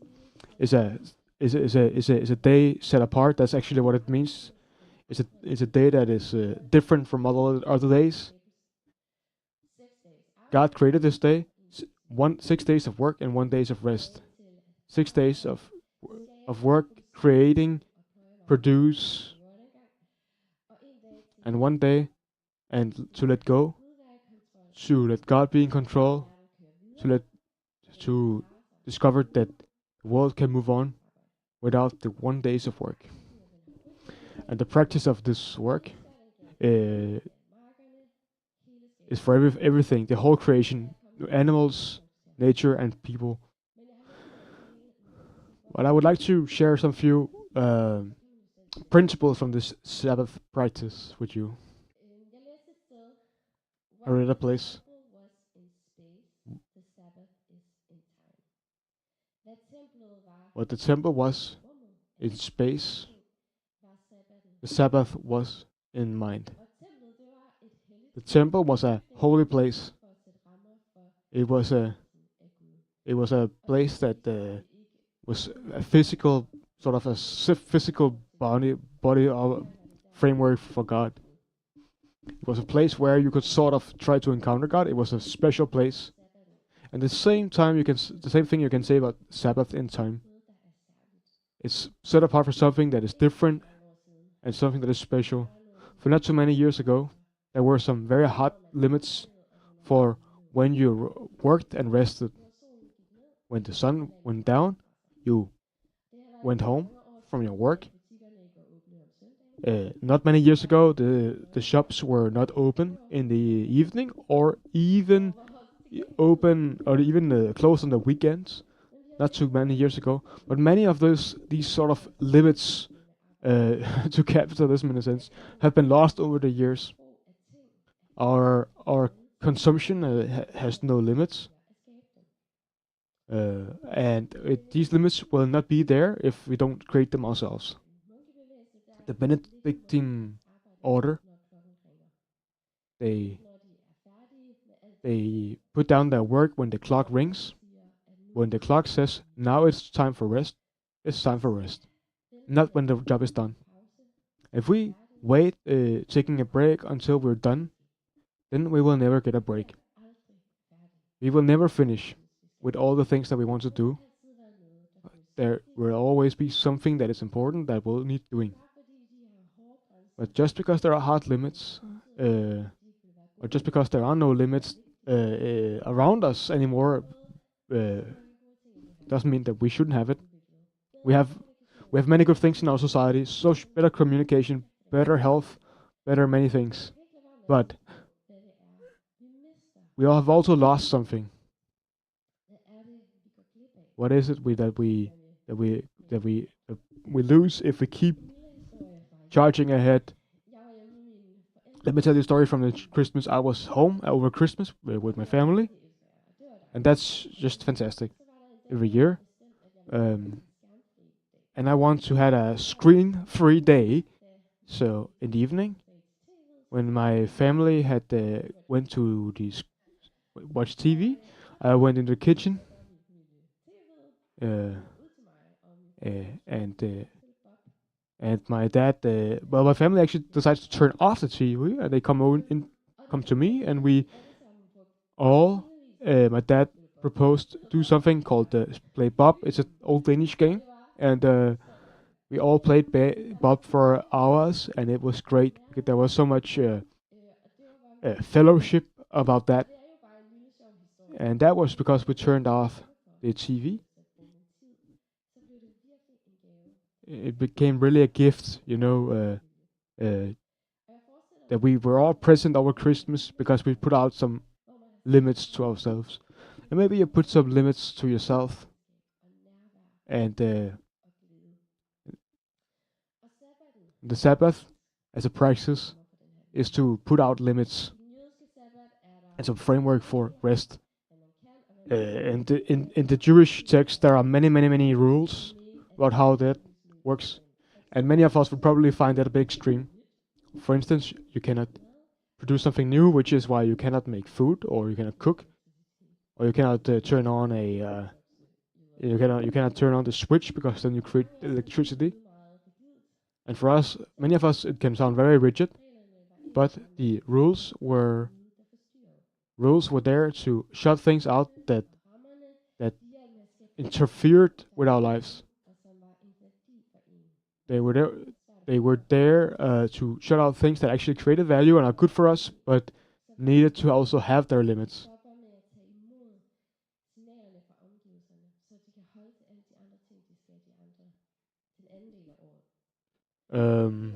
is a day set apart. That's actually what it means. It's a day that is different from all other days. God created this day, 6 days of work and 1 day of rest. 6 days of work, creating, produce, and 1 day, and to let go, to let God be in control, to discover that the world can move on without the 1 day of work. And the practice of this work is for everything, the whole creation, animals, nature, and people. But I would like to share some few principles from this Sabbath practice with you. I read a place. What the temple was in space, the Sabbath was in mind. The temple was a holy place. It was a place that was a physical sort of a physical body framework for God. It was a place where you could sort of try to encounter God. It was a special place. And at the same time, the same thing you can say about Sabbath in time. It's set apart for something that is different and something that is special. For not too many years ago, there were some very hard limits for when you worked and rested. When the sun went down, you went home from your work. Not many years ago, the shops were not open in the evening, or even open, or even closed on the weekends. Not too many years ago, but many of these sort of limits to capitalism, in a sense, have been lost over the years. Our consumption has no limits, and these limits will not be there if we don't create them ourselves. The Benedictine order, they put down their work when the clock rings. When the clock says, now it's time for rest, it's time for rest. Not when the job is done. If we wait taking a break until we're done, then we will never get a break. We will never finish with all the things that we want to do. There will always be something that is important that will need doing. But just because there are hard limits, or just because there are no limits around us anymore, doesn't mean that we shouldn't have it. We have many good things in our society: better communication, better health, better many things. But we all have also lost something. What is it that we lose if we keep charging ahead? Let me tell you a story from the Christmas. I was home over Christmas with my family, and that's just fantastic. Every year, and I want to have a screen-free day. So in the evening, when my family had went to watch TV, I went in the kitchen, and my dad, my family actually decides to turn off the TV, and they come to me, and we all, my dad proposed to do something called play Bob. It's an old Danish game, and we all played Bob for hours, and it was great because there was so much fellowship about that, and that was because we turned off the TV. It became really a gift, that we were all present over Christmas because we put out some limits to ourselves. And maybe you put some limits to yourself. And the Sabbath, as a practice, is to put out limits and some framework for rest. And in the Jewish text, there are many rules about how that works. And many of us would probably find that a bit extreme. For instance, you cannot produce something new, which is why you cannot make food, or you cannot cook, or you cannot turn on you cannot turn on the switch because then you create electricity. And for us, many of us, it can sound very rigid, but the rules were there to shut things out that interfered with our lives. They were there to shut out things that actually created value and are good for us, but needed to also have their limits. And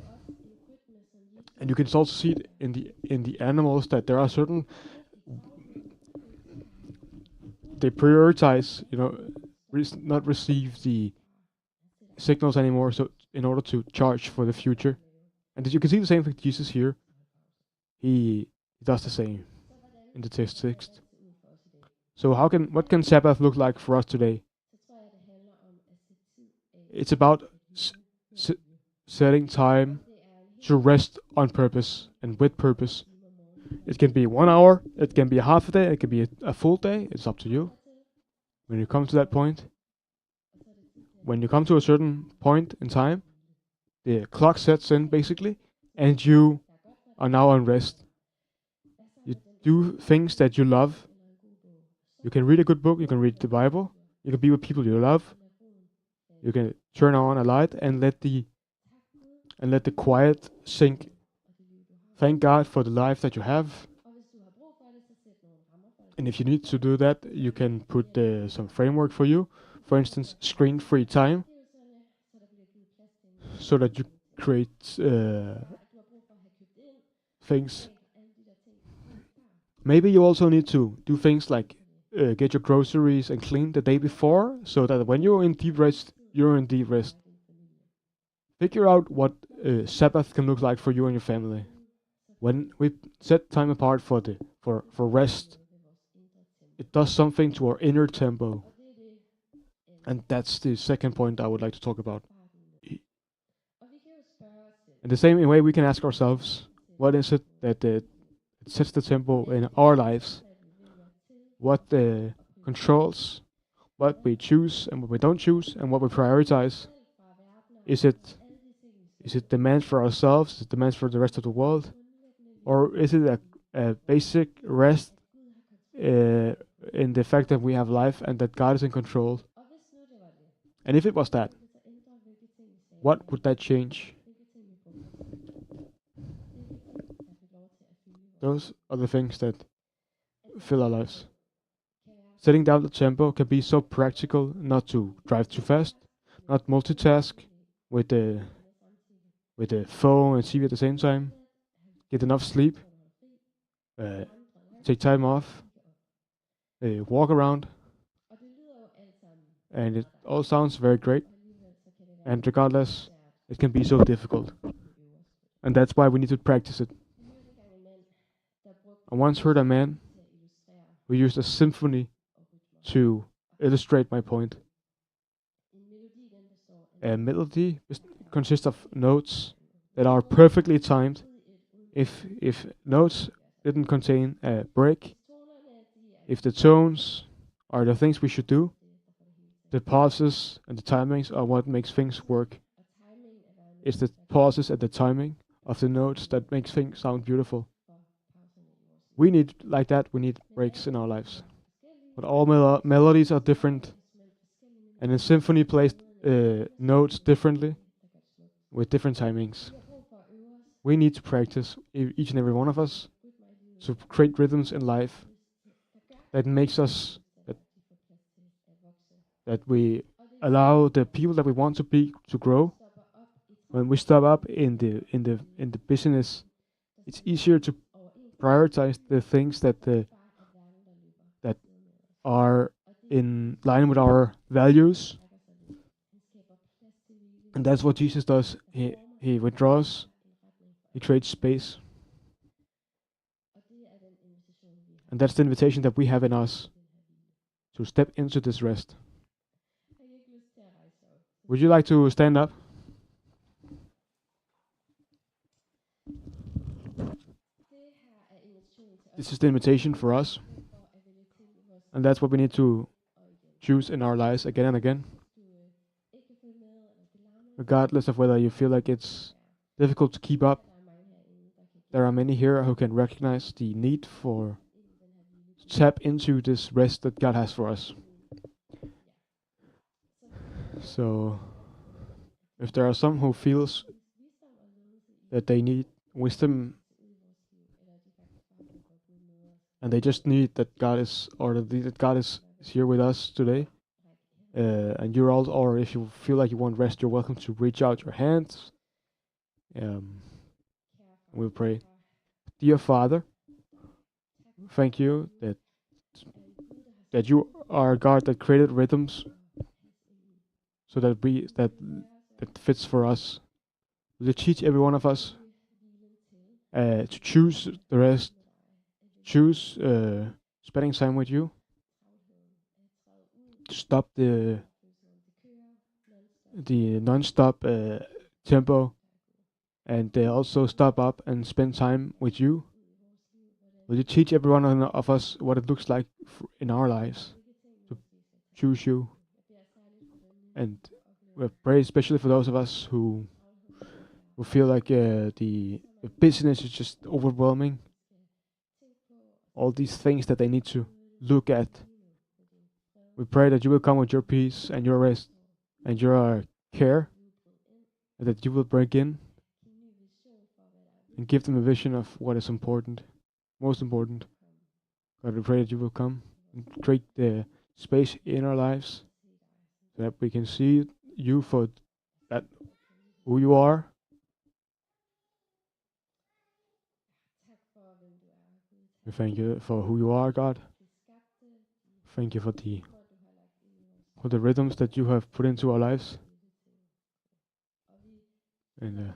you can also see it in the animals that there are certain, they prioritize, not receive the signals anymore, so in order to charge for the future. And you can see the same with Jesus here. He does the same in the text. So what can Sabbath look like for us today? It's about setting time to rest on purpose and with purpose. It can be 1 hour, it can be a half a day, it can be a full day. It's up to you. When you come to that point, when you come to a certain point in time, the clock sets in basically, and you are now on rest. You do things that you love. You can read a good book, you can read the Bible, you can be with people you love. You can turn on a light and let the quiet sink. Thank God for the life that you have. And if you need to do that, you can put some framework for you. For instance, screen-free time, so that you create things. Maybe you also need to do things like get your groceries and clean the day before, so that when you're in deep rest, you're in deep rest. Figure out what Sabbath can look like for you and your family. When we set time apart for rest, it does something to our inner tempo. And that's the second point I would like to talk about. In the same way, we can ask ourselves, what is it that sets the tempo in our lives? What controls what we choose and what we don't choose, and what we prioritize? Is it demands for ourselves? Is it demands for the rest of the world? Or is it a basic rest in the fact that we have life and that God is in control? And if it was that, what would that change? Those are the things that fill our lives. Setting down the tempo can be so practical, not to drive too fast, not multitask with the phone and TV at the same time, get enough sleep, take time off, walk around, and it all sounds very great. And regardless, it can be so difficult, and that's why we need to practice it. I once heard a man who used a symphony to illustrate my point. A melody consists of notes that are perfectly timed. If notes didn't contain a break, if the tones are the things we should do, the pauses and the timings are what makes things work. It's the pauses and the timing of the notes that makes things sound beautiful. We need breaks in our lives. but all melodies are different, and a symphony plays notes differently with different timings. We need to practice, each and every one of us, to create rhythms in life that makes us that we allow the people that we want to be to grow. When we stop up in the business, it's easier to prioritize the things that are in line with our values, and that's what Jesus does. He withdraws, he creates space, and that's the invitation that we have in us to step into this rest. Would you like to stand up? This is the invitation for us, and that's what we need to choose in our lives again and again. Regardless of whether you feel like it's difficult to keep up, there are many here who can recognize the need for tap into this rest that God has for us. So, if there are some who feels that they need wisdom and they just need that God is, or that God is here with us today, and you're all, or if you feel like you want rest, you're welcome to reach out your hands. We'll pray. Dear Father, thank you that you are God that created rhythms so that that fits for us. Will you teach every one of us to choose the rest, choose spending time with you, to stop the non-stop tempo, and also stop up and spend time with you. Will you teach every one of us what it looks like in our lives to choose you? And we pray especially for those of us who feel like the business is just overwhelming. All these things that they need to look at. We pray that you will come with your peace and your rest and your care, and that you will break in and give them a vision of what is important, most important. God, we pray that you will come and create the space in our lives so that we can see you for that, who you are. We thank you for who you are, God. Thank you for the rhythms that you have put into our lives. And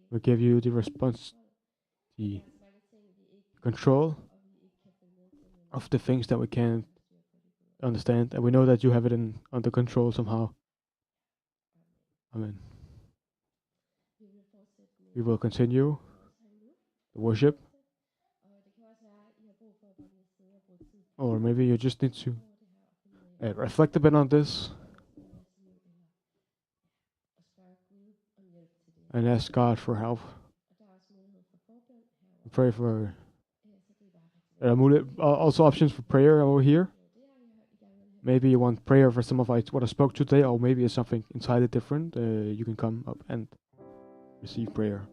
we give you the response, the control of the things that we can't understand. And we know that you have it under control somehow. Amen. We will continue the worship. Or maybe you just need to reflect a bit on this and ask God for help. Pray for. There are also options for prayer over here. Maybe you want prayer for some of what I spoke to today, or maybe it's something entirely different. You can come up and receive prayer.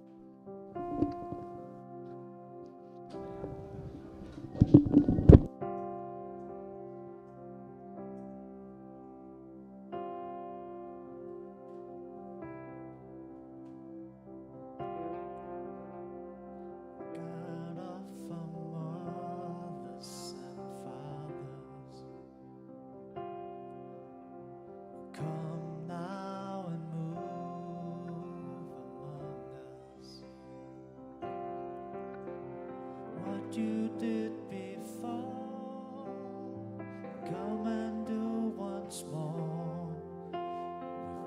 You did before, come and do once more. We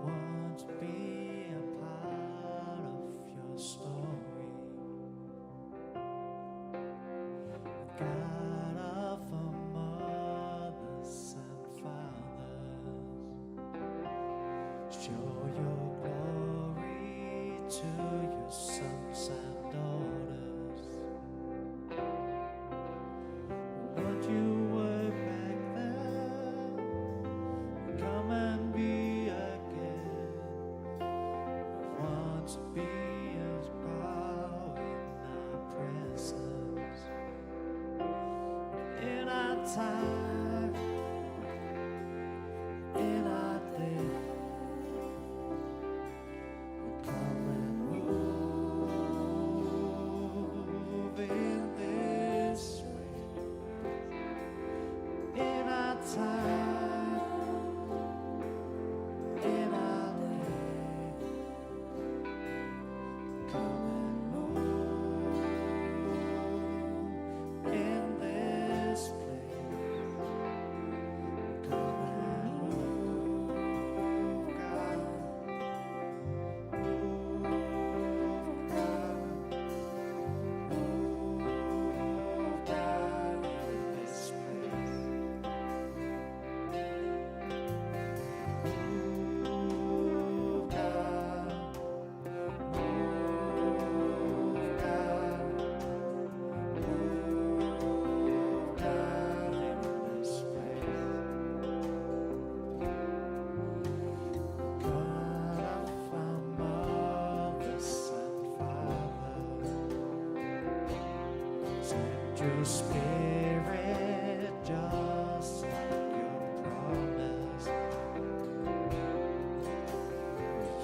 want to be a part of your story. God of our mothers and fathers, show your glory to your sons and daughters. Would you work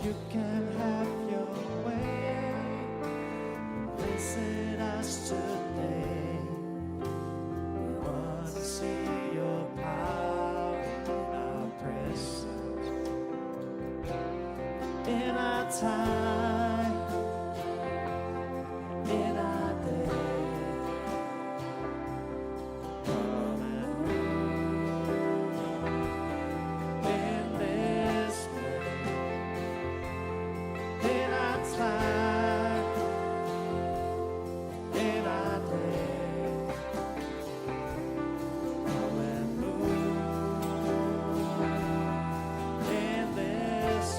You can have your way. Visit us today. We want to see your power in our presence, in our time, in our day. Come and move in this place, in our time, in our day. Come and move in this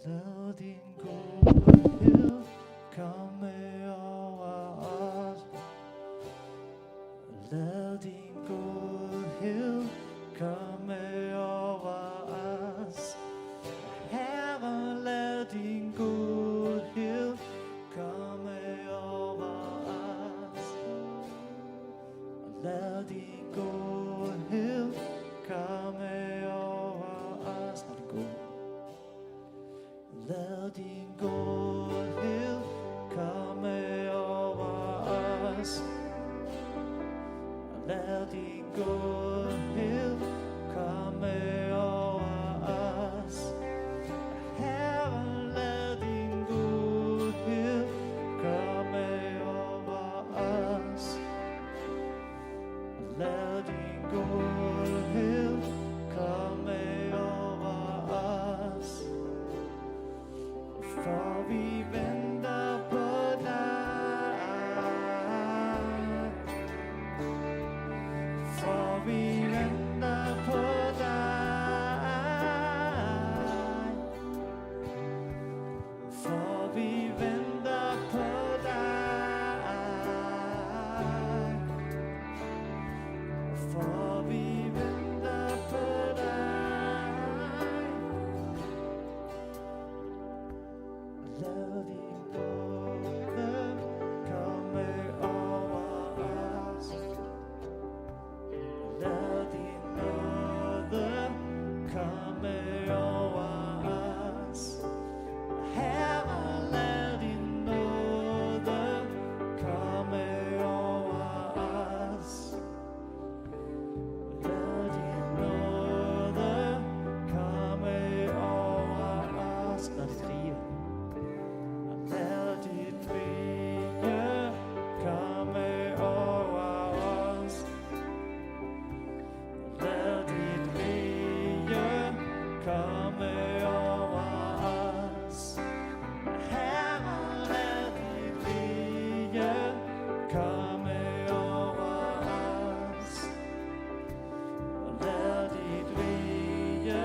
Lad din godhed komme over os. Lad din godhed komme over os. Herre, lad din godhed komme over os. Lad din godhed komme over os. Lad din godhed komme. Lad din nåde komme over os. Lad din nåde komme over os. Herre, lad din nåde komme over os. Lad din nåde komme over os. Lad dit rige. Lad dit rige komme over os. Lad dit rige komme over os. Herre, lad dit rige komme over os. Lad dit rige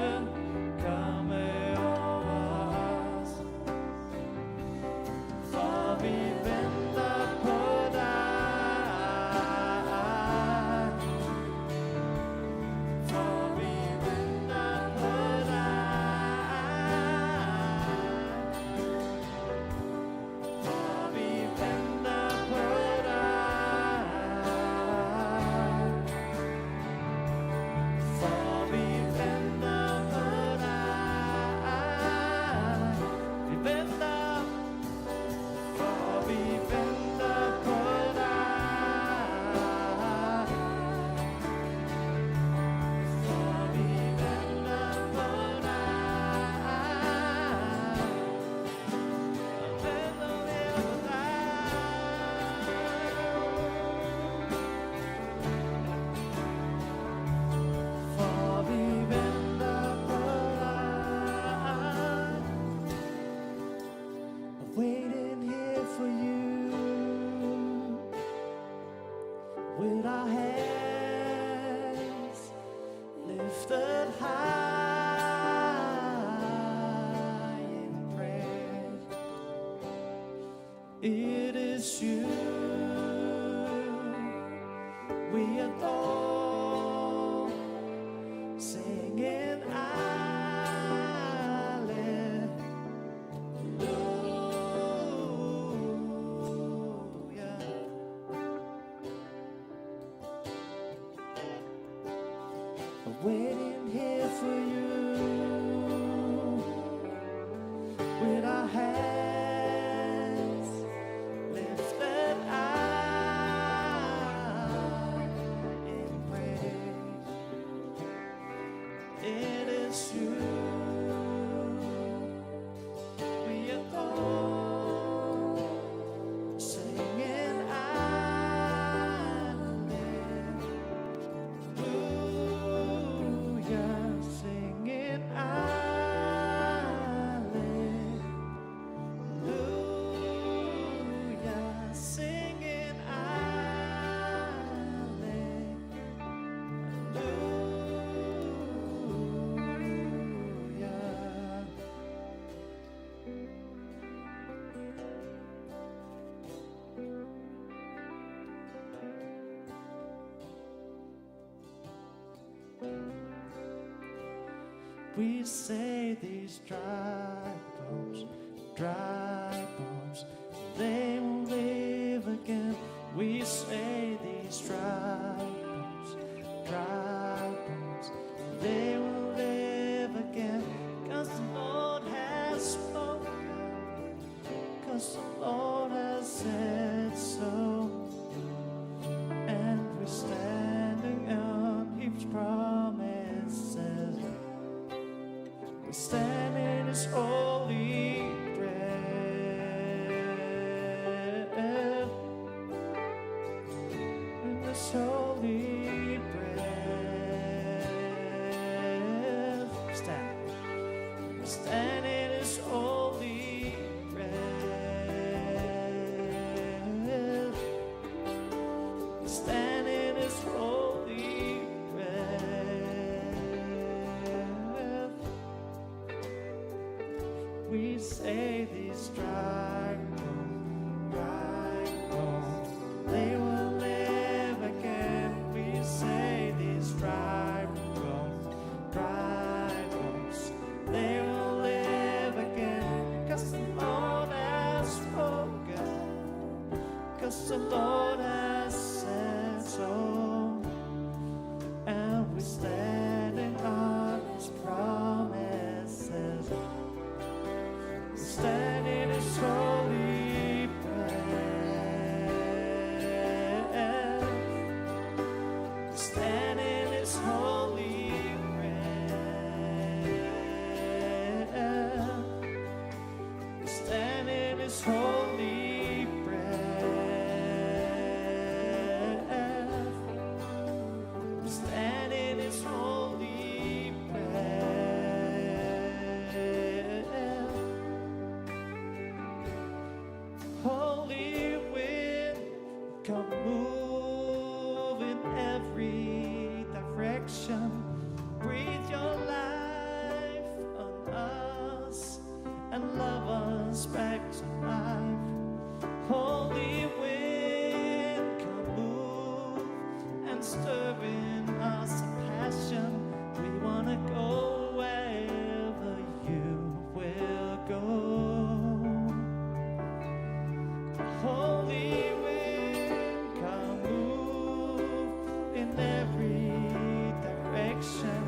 komme over os. For vi venter på dig. For vi venter på dig. For vi venter på dig. For vi venter på dig. Vi venter. For vi venter på dig. For vi venter på dig. For vi venter på dig. Waiting here for you with our hands lifted high in praise. It is you we adore, singing hallelujah. Waiting here for you with our hands lifted high in praise. It is you we adore, singing hallelujah, singing hallelujah, singing hallelujah. We say these dry bones, they will live again. We say these dry bones, they will live again. 'Cause the Lord has spoken, 'cause the Lord has said so. And we're standing on His promises. We stand in His holy breath, in His holy breath. Stand. We stand in His holy breath. We stand in His holy breath. We say these dry bones, they will live again. We say these dry bones, they will live again. 'Cause the Lord Lord has said so, and we standing on His promises. We stand in His holy presence. We stand in His holy presence. We stand in His holy presence. We stand in His holy presence. Holy wind, come move in every direction. Breathe your life on us and love us back to life. Holy wind, come move and stir in us a passion. We want to go wherever you will go. Holy wind, come move in every direction.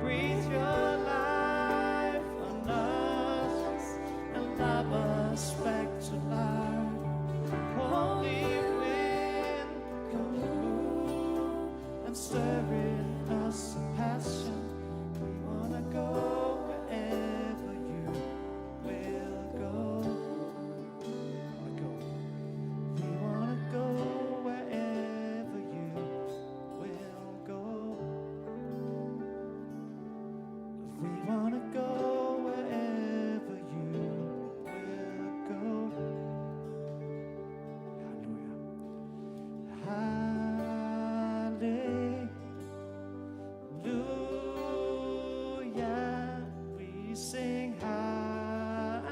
Breathe your life on us and love us back to life. Holy wind, come move and stir in us a passion. We wanna go wherever you will go. We wanna go wherever you will go. We wanna go wherever you will go. Hallelujah. We sing hallelujah.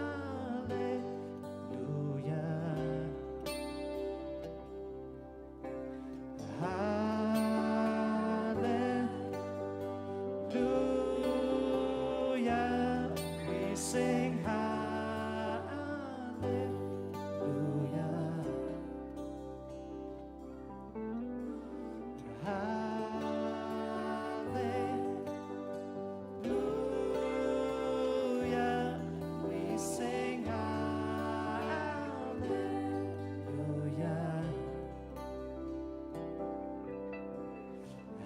Hallelujah, we sing hallelujah. Hallelujah, we sing hallelujah.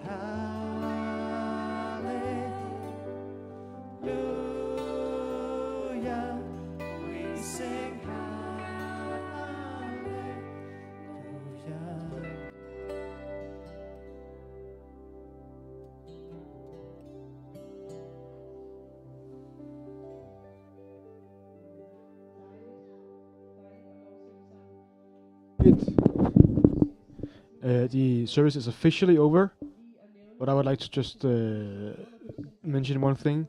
Hallelujah, we sing hallelujah. The service is officially over, but I would like to just mention one thing.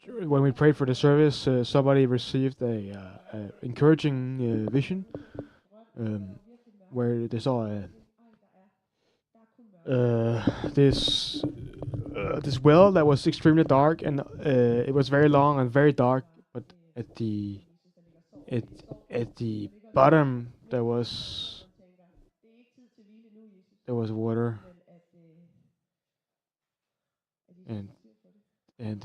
When we prayed for the service, somebody received a encouraging vision where they saw this this well that was extremely dark, and it was very long and very dark. But at the at at the bottom there was water, and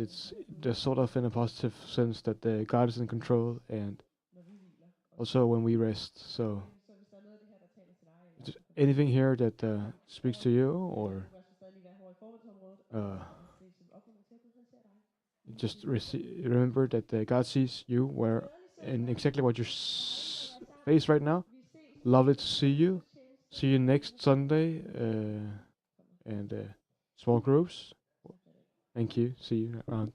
it's just sort of in a positive sense that God is in control, and also when we rest. So, is there anything here that speaks to you, or uh, just remember that God sees you where and exactly what you face right now. Lovely to see you. See you next Sunday, and small groups. Thank you. See you around.